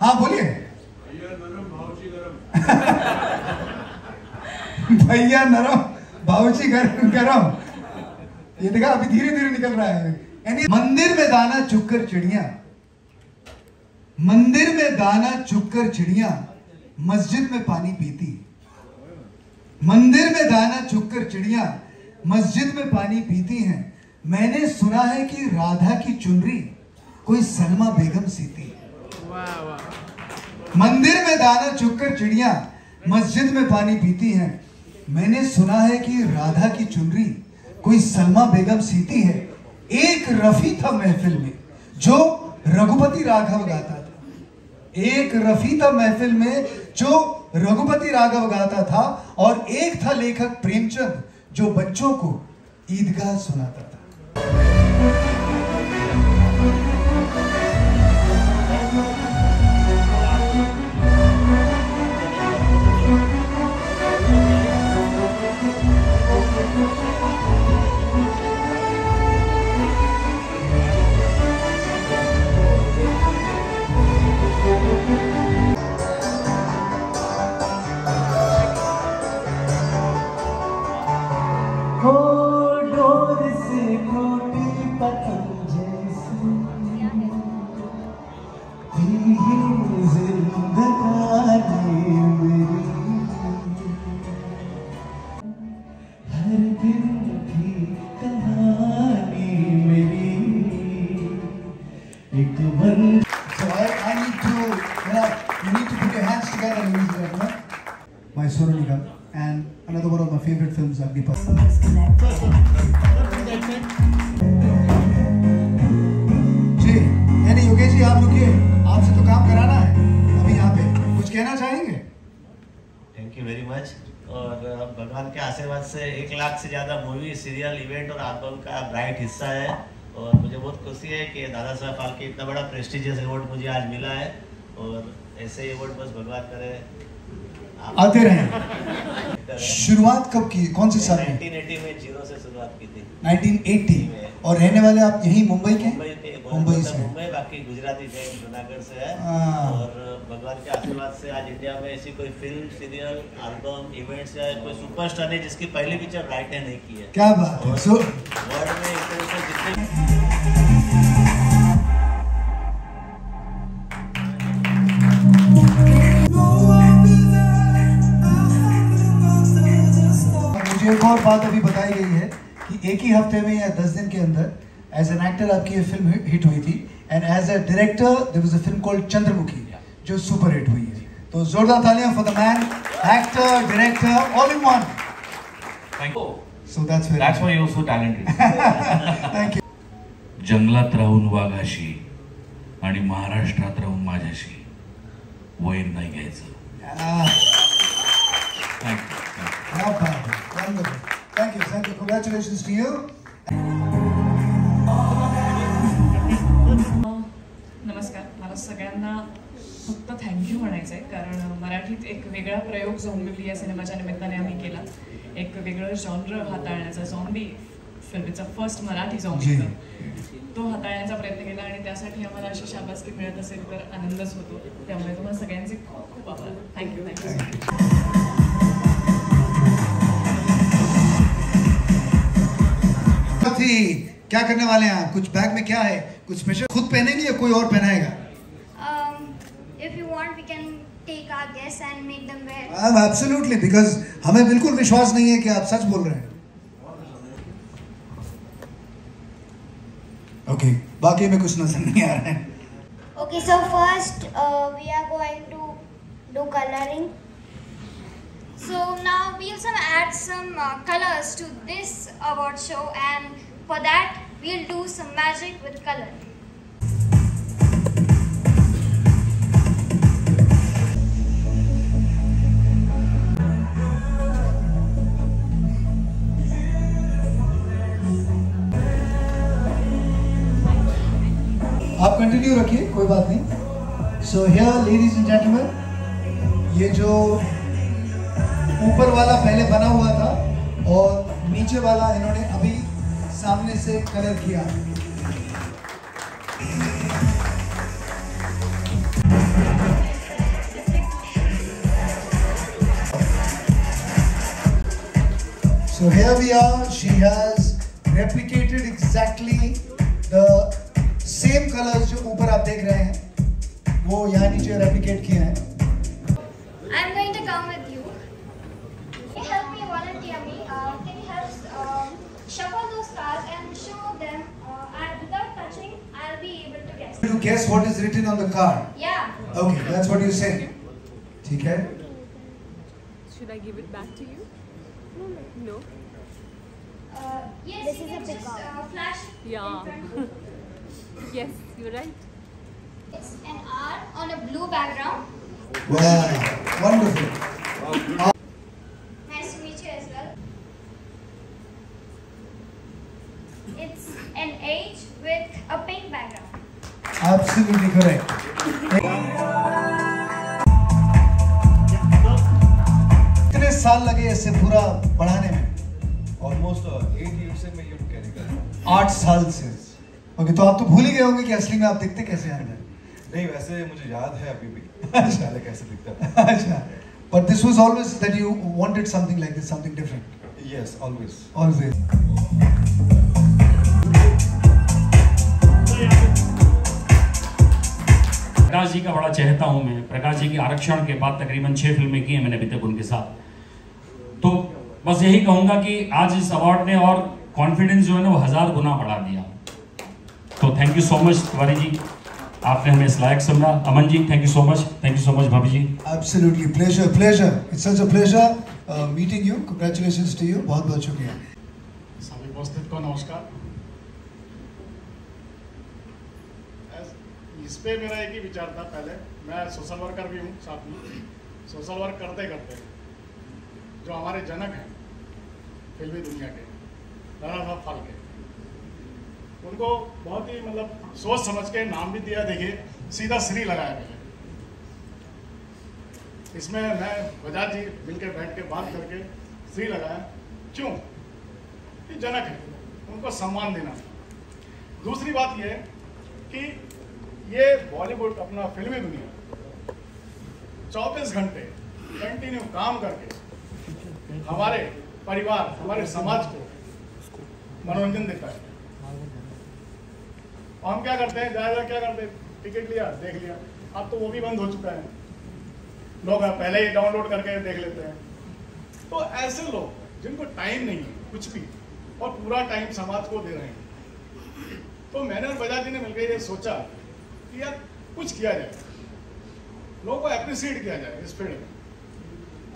हाँ बोलिए. भैया नरम भाऊजी गरम. ये देखा अभी धीरे धीरे निकल रहा है. मंदिर में दाना चुगकर चिड़िया, मंदिर में दाना चुगकर चिड़िया मस्जिद में पानी पीती. मंदिर में दाना चुगकर चिड़िया मस्जिद में पानी पीती हैं. मैंने सुना है कि राधा की चुनरी कोई सलमा बेगम सीती. मंदिर में दाना चुगकर चिड़िया मस्जिद में पानी पीती हैं. मैंने सुना है कि राधा की चुनरी कोई सलमा बेगम सीती है. एक रफी था महफिल में जो रघुपति राघव गाता था. एक रफी था महफिल में जो रघुपति राघव गाता था, और एक था लेखक प्रेमचंद जो बच्चों को ईदगाह सुनाता था. Mysuru Nigam, and another one of my favorite films, Agnipath. जी, यानी योगेश जी आप रुकिए, आपसे तो काम कराना है अभी यहाँ पे. कुछ कहना चाहेंगे? Thank you very much. और भगवान के आशीर्वाद से 1 लाख से ज़्यादा मूवी, सीरियल, इवेंट और एल्बम का ब्राइट हिस्सा है. और मुझे बहुत खुशी है कि दादा साहब फाल्के इतना बड़ा प्रेस्टिजियस अवार्ड मुझे आज मिला है. और ऐसे ही अवार्ड बस भगवान करे आते रहे. शुरुआत कब की, कौन से साल में? 1980 में जीरो से शुरुआत की थी. 1980. और रहने वाले आप यहीं मुंबई के? मुंबई से. मुंबई, बाकी गुजराती जैन जूनागढ़ से है. और भगवान के आशीर्वाद से आज इंडिया में ऐसी कोई फिल्म, सीरियल, एल्बम, इवेंट्स या कोई सुपरस्टार ने जिसकी पहली पिक्चर राइट नहीं की है. क्या बात है. वर्ल्ड में इस तरह से जितने एक और बात अभी बताई गई है कि एक ही हफ्ते में या 10 दिन के अंदर एज एन एक्टर आपकी ये फिल्म हिट हुई थी, and as a director there was a film called Chandramukhi जो सुपर हिट हुई है. तो जोरदार तालियां for the man, actor, director, all in one. Thank you. So that's why you are so talented. Thank you. जंगलात राहून वाघाशी आणि महाराष्ट्रात राहून माझ्याशी वैर नाही घ्यायचं. Thank you. Congratulations to you. नमस्कार. मला सगळ्यांना फक्त थँक्यू म्हणायचं आहे, कारण मराठीत एक वेगळा प्रयोग झोंबिवली या सिनेमाच्या निमित्ताने आम्ही केला. एक वेगळं जॉनर हाताळण्याचा, झॉम्बी फिल्मचा फर्स्ट मराठी झॉम्बी तो हाताळण्याचा प्रयत्न केला, आणि त्यासाठी आम्हाला अशी शाबासकी मिळत असेल तर आनंदच होतो. त्यामुळे तुम्हाला सगळ्यांचे खूप खूप आभार. थँक्यू. जी क्या करने वाले हैं आप? कुछ बैग में क्या है? कुछ स्पेशल खुद पहनेंगे या कोई और पहनाएगा? If you want, we can take our guests and make them wear. Absolutely, because हमें बिल्कुल विश्वास नहीं है कि आप सच बोल रहे हैं. Okay, बाकी में कुछ नजर नहीं आ रहा है. Okay, so first we are going to do coloring. So now we'll add some colors to this award show, and for that we'll do some magic with color. आप कंटिन्यू रखिए, कोई बात नहीं. So here, ladies and gentlemen, ये जो ऊपर वाला पहले बना हुआ था और नीचे वाला इन्होंने अभी सामने से कलर किया. So here we are. She has replicated exactly the same colors जो ऊपर आप देख रहे हैं, वो यहाँ नीचे replicate किए हैं. I'm going to come with you. Can you help me, volunteer me? Can you help shuffle those cards and show them? Without touching, I'll be able to guess. To guess what is written on the card. Yeah. Okay, that's what you say. ठीक है? Should I give it back to you? No. Yes, This you is a can big just card. flash Yeah. in front of Yes, you're right. It's an R on a blue background. Wow, wonderful. Nice to meet you as well. It's an H with a pink background. Absolutely correct. कितने साल लगे इसे पूरा बढ़ाने में? Almost 8 years से मैं ये कैरी कर रहा हूँ. 8 साल से. ओके, तो आप तो भूल ही गए होंगे कि असली में आप दिखते कैसे हैं अंदर. नहीं, वैसे मुझे याद है अभी भी पहले कैसे दिखता था. अच्छा. But this was always that you wanted something like this, something different. Yes, always. Always. Prakash ji का बड़ा चाहता हूं मैं. प्रकाश जी की आरक्षण के बाद तकरीबन 6 फिल्में की हैं मैंने अभी तक उनके साथ. तो बस यही कहूंगा कि आज इस अवार्ड ने और कॉन्फिडेंस जो है ना वो 1000 गुना बढ़ा दिया. तो thank you so much Tiwari ji, आपने हमें इस लायक समझा. Aman ji thank you so much भाभी जी. Absolutely, pleasure. It's such a pleasure meeting you. Congratulations to you. बहुत बहुत शुक्रिया. सभी उपस्थित को नमस्कार. इस पे मेरा एक ही विचार था. पहले मैं सोशल वर्कर भी हूँ साथ में. सोशल वर्क करते करते जो हमारे जनक हैं फिल्मी दुनिया के, दादा साहब फाल्के, उनको बहुत ही मतलब सोच समझ के नाम भी दिया. देखिए सीधा श्री लगाया पहले. इसमें मैं बजाज जी मिलकर बैठ के बात करके श्री लगाया. क्यों? कि जनक है, उनको सम्मान देना. दूसरी बात यह कि ये बॉलीवुड अपना फिल्मी दुनिया 24 घंटे कंटिन्यू काम करके हमारे परिवार, हमारे समाज को मनोरंजन देता है. और हम क्या करते हैं, ज़्यादा क्या करते हैं, टिकट लिया देख लिया. अब तो वो भी बंद हो चुका है. लोग पहले ही डाउनलोड करके देख लेते हैं. तो ऐसे लोग जिनको टाइम नहीं है कुछ भी और पूरा टाइम समाज को दे रहे हैं, तो मैंने और बजाज जी ने मिलकर ये सोचा कि यार कुछ किया जाए, लोगों को अप्रिशिएट किया जाए इस फील्ड में.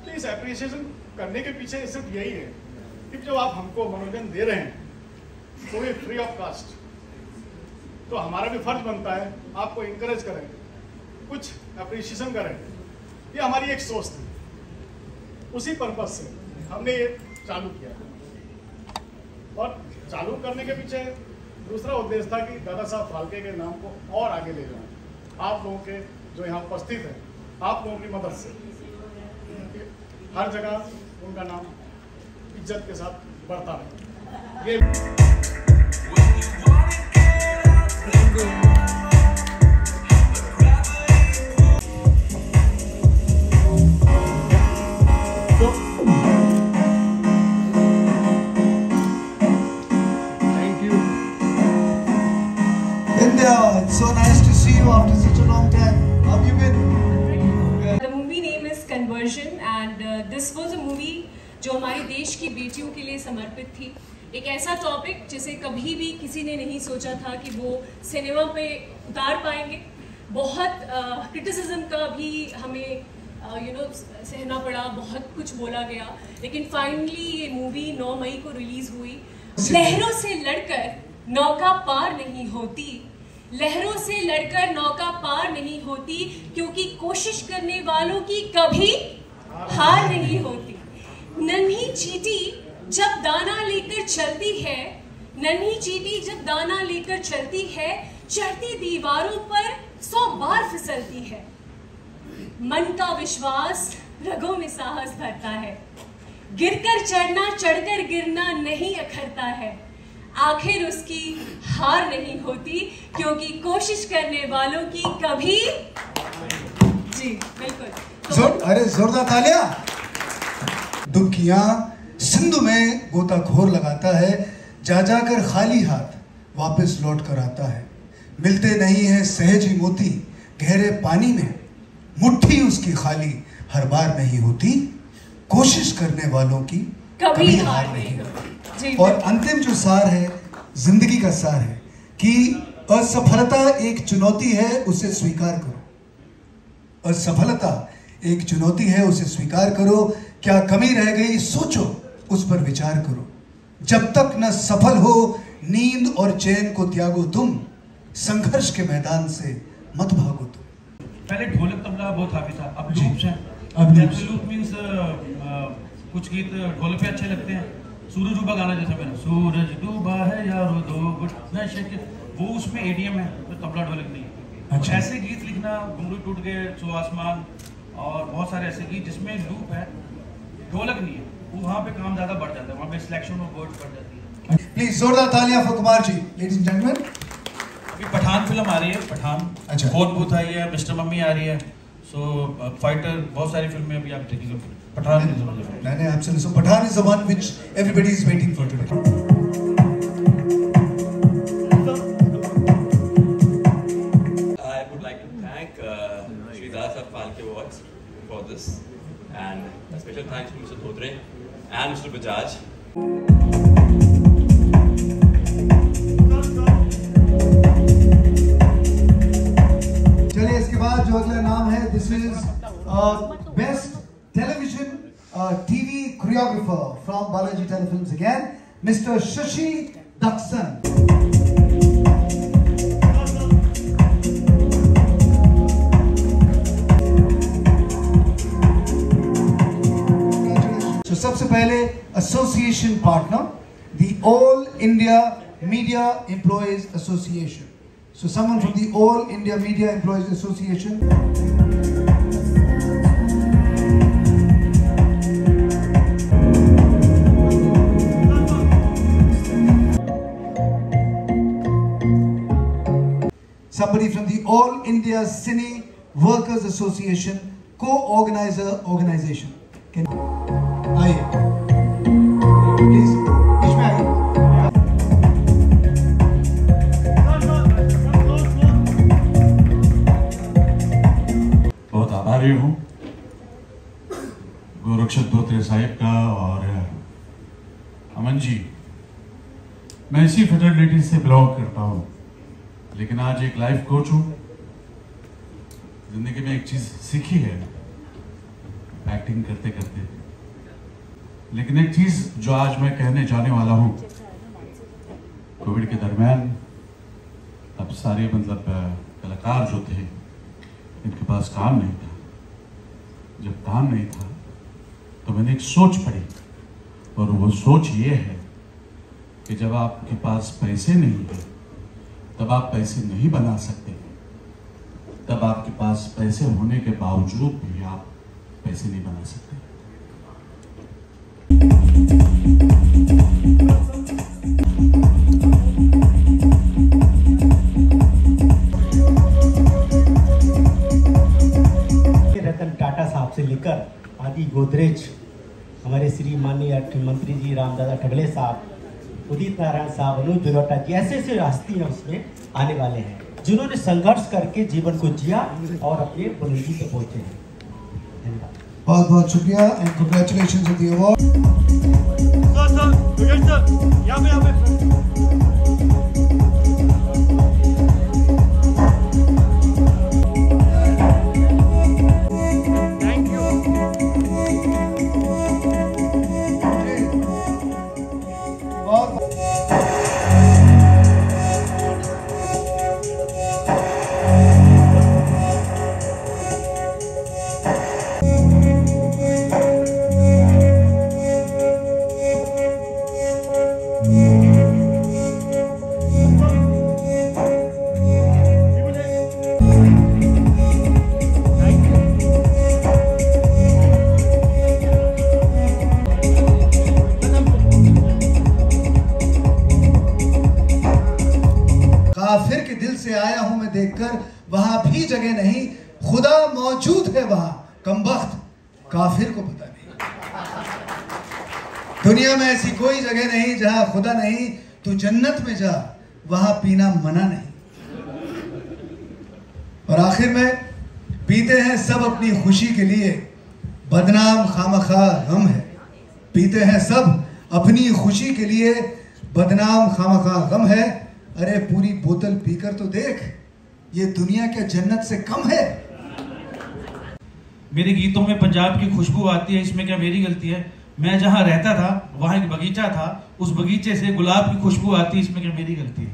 तो इस अप्रिशिएशन करने के पीछे सिर्फ यही है कि जब आप हमको मनोरंजन दे रहे हैं तो ये फ्री ऑफ कास्ट, तो हमारा भी फर्ज बनता है आपको इंकरेज करें, कुछ अप्रिशिएशन करें. ये हमारी एक सोच थी. उसी पर्पज से हमने ये चालू किया. और चालू करने के पीछे दूसरा उद्देश्य था कि दादा साहब फाल्के के नाम को और आगे ले जाएं. आप लोगों के जो यहाँ उपस्थित हैं, आप लोगों की मदद से हर जगह उनका नाम इज्जत के साथ बढ़ता रहे. Thank conversion and this was a movie जो हमारे देश की बेटियों के लिए समर्पित थी। एक ऐसा टॉपिक जिसे कभी भी किसी ने नहीं सोचा था कि वो सिनेमा पे उतार पाएंगे। बहुत क्रिटिसिज्म का भी हमें सहना पड़ा, बहुत कुछ बोला गया, लेकिन फाइनली ये मूवी 9 मई को रिलीज हुई। लहरों से लड़कर नौका पार नहीं होती, लहरों से लड़कर नौका पार नहीं होती, क्योंकि कोशिश करने वालों की कभी हार नहीं होती। नन्ही चींटी जब दाना लेकर चलती है, नन्ही चींटी जब दाना लेकर चलती है, चढ़ती दीवारों पर 100 बार फिसलती है। मन का विश्वास रगों में साहस भरता है, गिरकर चढ़ना चढ़कर गिरना नहीं अखरता है, आखिर उसकी हार नहीं होती, क्योंकि कोशिश करने वालों की कभी। जी बिल्कुल, अरे जोरदार तालियां। दुखियां सिंधु में गोताखोर लगाता है, जा जाकर खाली हाथ वापस लौट कर आता है। मिलते नहीं है सहज ही मोती, गहरे पानी में मुट्ठी उसकी खाली हर बार नहीं होती, कोशिश करने वालों की कभी हार नहीं होती। और अंतिम जो सार है, जिंदगी का सार है कि असफलता एक चुनौती है, उसे स्वीकार करो। असफलता एक चुनौती है, उसे स्वीकार करो। क्या कमी रह गई सोचो, उस पर विचार करो। जब तक न सफल हो नींद और चैन को त्यागो तुम, संघर्ष के मैदान से मत भागो तुम। पहले ढोलक तबला बहुत हावी था, अब लूप्स हैं। अब लूप मींस कुछ गीत ढोलक पे अच्छे लगते हैं। सूरज डूबा गाना जैसा मैंने, सूरज डूबा है यारो दो गुट नशे के, वो उसमें एडीएम है, तो तबला ढोलक नहीं। अच्छा। ऐसे गीत लिखना, घुंघरू टूट गए, सो आसमान और बहुत सारे ऐसे गीत जिसमें लूप है, ढोलक नहीं है, वहाँ पे काम ज्यादा बढ़ जाता है, वहाँ पे सिलेक्शन ऑफ वर्ड्स बढ़ जाती है। प्लीज जोरदार तालियां for Kumar ji. Ladies and gentleman, अभी पठान फिल्म आ रही है, पठान। अच्छा। फोर्थ बूथ आई है, मिस्टर मम्मी आ रही है, सो फाइटर, बहुत सारी फिल्में अभी आप देखेंगे। पठान इज नहीं absolutely, so Pathaan is the one which everybody is waiting for today. I would like to thank Shri Dada Phalke Awards for this, and a special thanks to Mr. Dhodre and Mr. Bajaj. चलिए इसके बाद जो अगला नाम है, this is best television TV choreographer from Balaji telefilms again, mister Shashi Dakshan. तो सबसे पहले association partner, the all India media employees association. So someone from the All India Media Employees Association. Somebody from the All India Cine Workers Association, co-organizer organization. Can आइए please, बीच में आइए। आभारी हूँ गोरक्षक धोत्रे साहिब का और अमन जी। मैं इसी फेटर्निटी से बिलोंग करता हूँ, लेकिन आज एक लाइफ कोच हूँ। जिंदगी में एक चीज़ सीखी है एक्टिंग करते करते, लेकिन एक चीज़ जो आज मैं कहने जाने वाला हूँ, कोविड के दरमियान अब सारे मतलब कलाकार जो थे, इनके पास काम नहीं था। जब काम नहीं था तो मैंने एक सोच पढ़ी, और वो सोच ये है कि जब आपके पास पैसे नहीं है तब आप पैसे नहीं बना सकते, तब आपके पास पैसे होने के बावजूद भी आप पैसे नहीं बना सकते। रतन टाटा साहब से लेकर आदि गोदरेज, हमारे श्री माननीय मंत्री जी रामदादा ठगले साहब, उदित नारायण साहब, अनुज बिलोटा जी, ऐसे ऐसे हस्तियाँ उसमें आने वाले हैं जिन्होंने संघर्ष करके जीवन को जिया और अपने बुलंदी पे पहुंचे हैं। धन्यवाद। बहुत बहुत शुक्रिया and congratulations on the award. Sir यहाँ पे काफिर के दिल से आया हूं मैं देखकर, वहां भी जगह नहीं, खुदा मौजूद है वहां, कमबख्त काफिर को पता नहीं। दुनिया में ऐसी कोई जगह नहीं जहां खुदा नहीं, तू जन्नत में जा, वहां पीना मना नहीं। और आखिर में पीते हैं सब अपनी खुशी के लिए, बदनाम खामखा गम है। पीते हैं सब अपनी खुशी के लिए, बदनाम खामखा गम है। अरे पूरी बोतल पीकर तो देख, ये दुनिया क्या जन्नत से कम है। मेरे गीतों में पंजाब की खुशबू आती है, इसमें क्या मेरी गलती है? मैं जहाँ रहता था वहाँ एक बगीचा था, उस बगीचे से गुलाब की खुशबू आती है, इसमें क्या मेरी गलती है?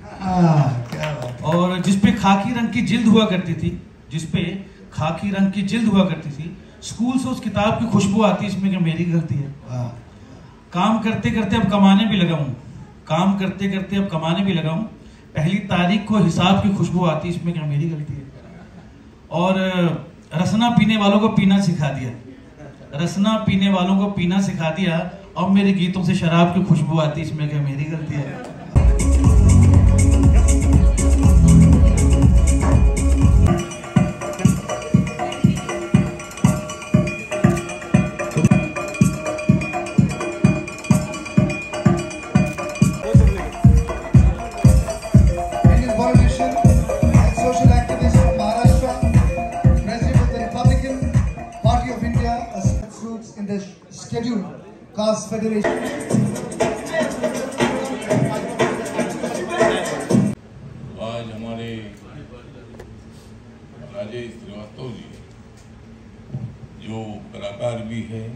क्या बात। और जिसपे खाकी रंग की जिल्द हुआ करती थी, जिसपे खाकी रंग की जिल्द हुआ करती थी, स्कूल से उस किताब की खुशबू आती है, इसमें क्या मेरी गलती है? काम करते करते अब कमाने भी लगा हूँ, काम करते करते अब कमाने भी लगा हूँ, पहली तारीख को हिसाब की खुशबू आती है, इसमें क्या मेरी गलती है? और रसना पीने वालों को पीना सिखा दिया, रसना पीने वालों को पीना सिखा दिया, अब मेरे गीतों से शराब की खुशबू आती है, इसमें क्या मेरी गलती है? in the schedule Caste Federation. आज हमारे राजेश श्रीवास्तव जी जो कलाकार भी है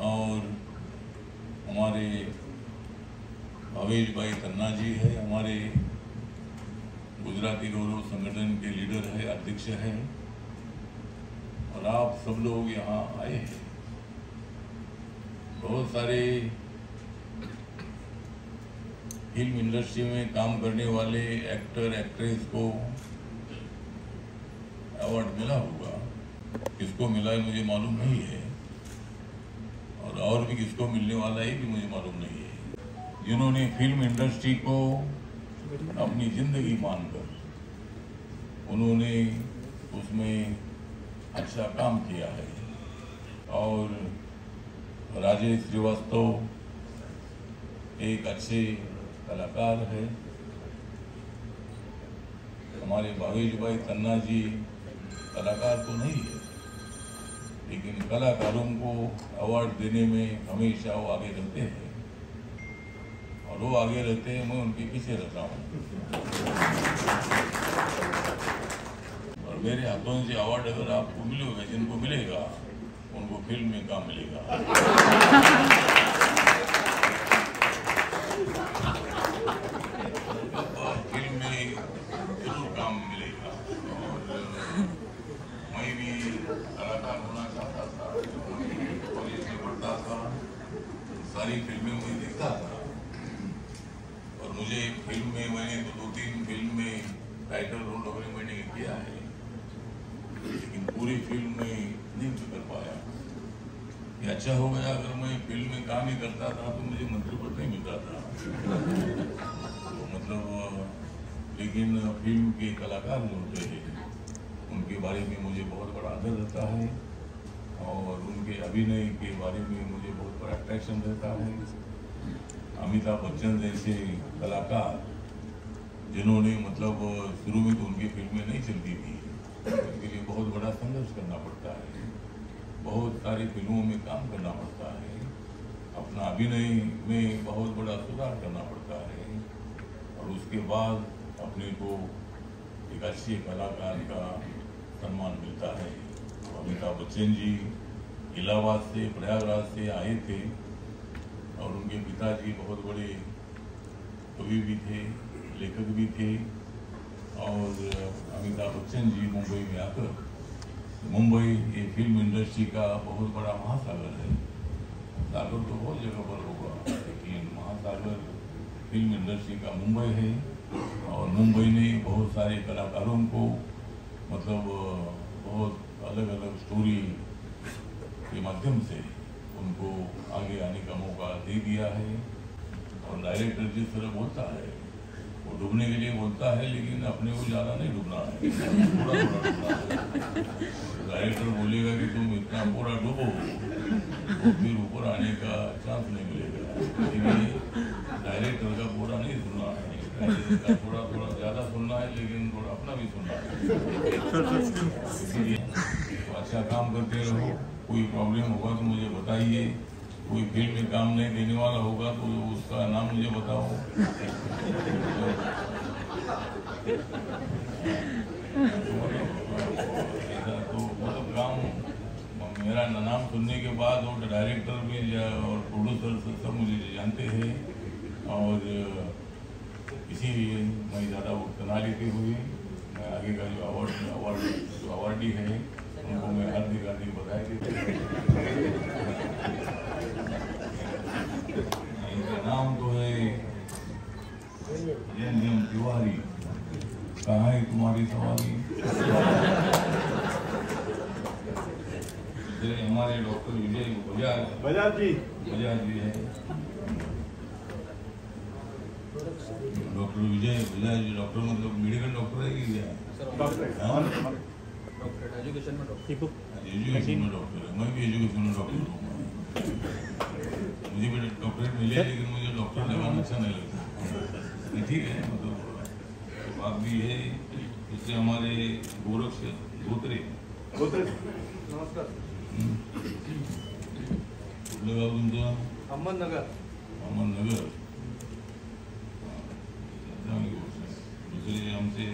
और हमारे भावेश भाई तन्ना जी है, हमारे गुजराती गौरव संगठन के लीडर है, अध्यक्ष है, और आप सब लोग यहाँ आए हैं। बहुत सारे फिल्म इंडस्ट्री में काम करने वाले एक्टर एक्ट्रेस को अवार्ड मिला होगा, किसको मिला है मुझे मालूम नहीं है, और भी किसको मिलने वाला है भी मुझे मालूम नहीं है। जिन्होंने फिल्म इंडस्ट्री को अपनी जिंदगी मानकर उन्होंने उसमें अच्छा काम किया है। और राजेश श्रीवास्तव एक अच्छे कलाकार है, हमारे भावेश भाई तन्ना जी कलाकार तो नहीं है, लेकिन कलाकारों को अवार्ड देने में हमेशा वो आगे रहते हैं, और वो आगे रहते हैं, मैं उनके पीछे रहता हूँ। और मेरे हाथों से अवार्ड अगर आपको मिलेगा, जिनको मिलेगा उनको फिल्म में काम मिलेगा। फिल्म में जरूर काम मिलेगा। और मैं भी कलाकार होना चाहता था, कॉलेज में पढ़ता था, सारी फिल्में मैं देखता था, और मुझे फिल्म में मैंने तो 2-3 फिल्म में टाइटल रोल वगैरह मैंने किया है, लेकिन पूरी फिल्म में नहीं कर पाया। ये अच्छा हो गया, अगर मैं फिल्म में काम ही करता था तो मुझे मंत्री पद नहीं मिलता था। तो मतलब लेकिन फिल्म के कलाकार जो होते हैं उनके बारे में मुझे बहुत बड़ा आदर रहता है, और उनके अभिनय के बारे में मुझे बहुत बड़ा अट्रैक्शन रहता है। अमिताभ बच्चन जैसे कलाकार जिन्होंने मतलब शुरू में तो उनकी फिल्में नहीं चलती थी, इसके लिए बहुत बड़ा संघर्ष करना पड़ता है, बहुत सारी फिल्मों में काम करना पड़ता है, अपना अभिनय में बहुत बड़ा सुधार करना पड़ता है और उसके बाद अपने को एक अच्छे कलाकार का सम्मान मिलता है। अमिताभ बच्चन जी इलाहाबाद से, प्रयागराज से आए थे और उनके पिताजी बहुत बड़े कवि भी थे, लेखक भी थे और अमिताभ बच्चन जी मुंबई में आकर, मुंबई ये फिल्म इंडस्ट्री का बहुत बड़ा महासागर है। सागर तो बहुत जगह पर होगा लेकिन महासागर फिल्म इंडस्ट्री का मुंबई है और मुंबई ने बहुत सारे कलाकारों को मतलब बहुत अलग अलग स्टोरी के माध्यम से उनको आगे आने का मौका दे दिया है। और डायरेक्टर जिस तरह बोलता है वो डूबने के लिए बोलता है लेकिन अपने को ज़्यादा नहीं डूबना है, थोड़ा थोड़ा डूबना है। डायरेक्टर बोलेगा कि तुम इतना पूरा डूबो तो फिर ऊपर आने का चांस नहीं मिलेगा। इसलिए डायरेक्टर का पूरा नहीं सुनना है, डायरेक्टर का थोड़ा थोड़ा ज़्यादा सुनना है लेकिन थोड़ा अपना भी सुनना है। इसलिए तो अच्छा काम करते रहो, कोई प्रॉब्लम होगा तो मुझे बताइए, कोई फिल्म में काम नहीं देने वाला होगा तो उसका नाम मुझे बताओ। ऐसा तो मतलब काम मेरा नाम सुनने के बाद और डायरेक्टर भी और प्रोड्यूसर सब मुझे जानते हैं और इसीलिए मैं ज़्यादा वक्त ना लेते हुए मैं आगे का जो अवार्डी है उनको मैं हार्दिक हार्दिक बधाई देता इनका नाम तो है एम तिवारी। कहाँ है तुम्हारी सवारी? हमारे डॉक्टर विजय बजाज जी है, डॉक्टर विजय बजाज जी। डॉक्टर मतलब मेडिकल डॉक्टर है कि क्या? एजुकेशन में डॉक्टर है। मैं भी एजुकेशन में डॉक्टर हूँ। मुझे भी डॉक्टरेट मिले लेकिन मुझे डॉक्टर लगाना अच्छा नहीं लगता। ठीक है, मतलब बात भी है। इससे हमारे गोरख धोत्रे नमस्कार लगा तुमचा अहमदनगर दूसरे हमसे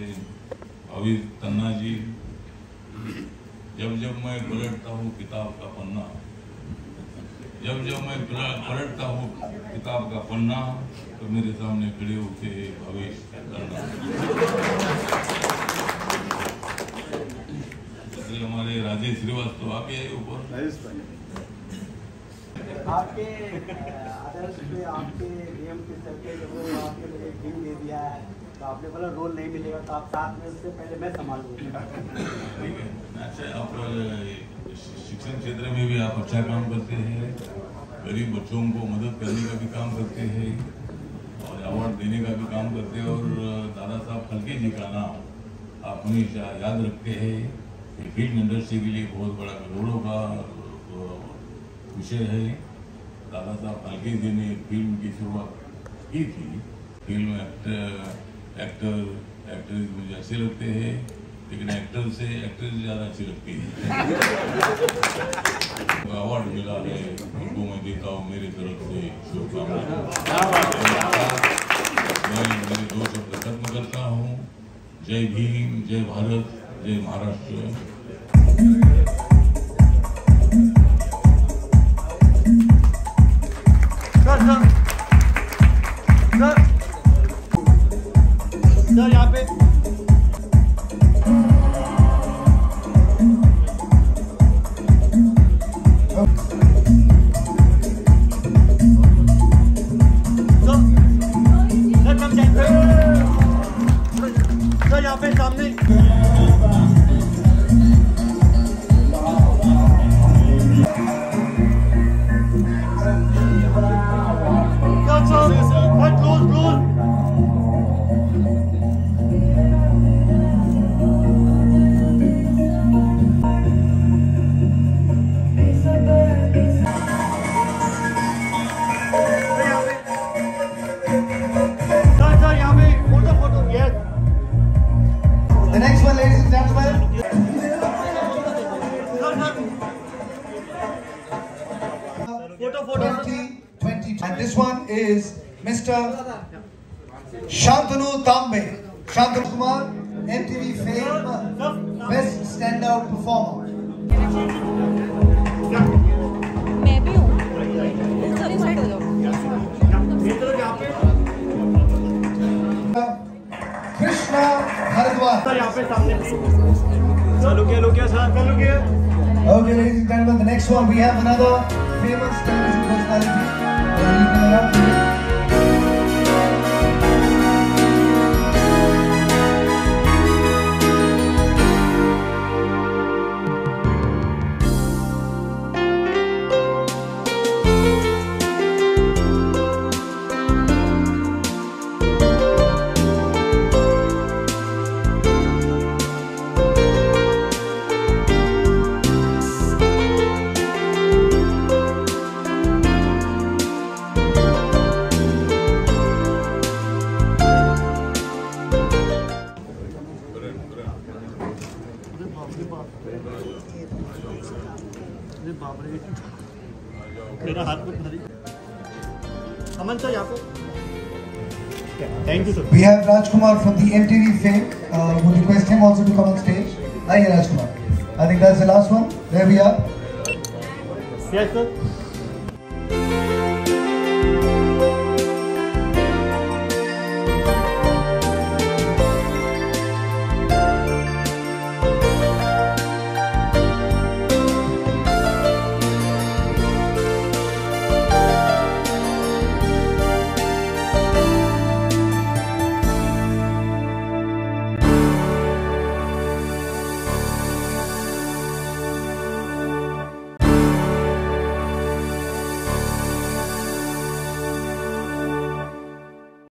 अभी तन्ना जी। जब जब मैं पलटता हूँ किताब का पन्ना, जब जब मैं पलटता हूँ किताब का पन्ना तो मेरे सामने खड़े होते भवेश करना। हमारे राजेश श्रीवास्तव आप आए ऊपर। आपके आदर्श पे आपके नियम के चलते जब आपने मुझे टीम दे दिया है तो आपने बोला रोल नहीं मिलेगा तो आप साथ में उससे पहले मैं संभालूंगा। ठीक है, अच्छा आप शिक्षण क्षेत्र में भी आप अच्छा काम करते हैं, गरीब बच्चों को मदद करने का भी काम करते हैं और अवार्ड देने का भी काम करते हैं और दादा साहब फाल्के जी का नाम आप हमेशा याद रखते हैं। फिल्म इंडस्ट्री के लिए बहुत बड़ा गौरव का विषय है। दादा साहब फाल्के जी ने फिल्म की शुरुआत की थी। फिल्म एक्टर्स मुझे अच्छे लगते हैं लेकिन एक्टर से एक्ट्रेस ज़्यादा अच्छी लगती है। अवार्ड मिला है उनको मैं देता हूँ मेरी तरफ से शुभकामनाएं। मैं मेरे 2 शब्द खत्म करता हूँ। जय भीम, जय भारत, जय महाराष्ट्र। सर यहाँ पे सर यहाँ पे सामने 2020. And this one is Mr. Shantanu Tambe. Shantanu Kumar, MTV Fame Best Standout Performer. मैं भी हूँ। Krishna Bharadwaj. Okay, ladies and gentlemen, the next one we have another famous television personality. मेरा हाथ में धरी अमन सर यहाँ पे thank you sir We have Rajkumar from the MTV Fame. Would request him also to come on stage. Aye, Rajkumar. I think that's the last one. There we are. Yes sir.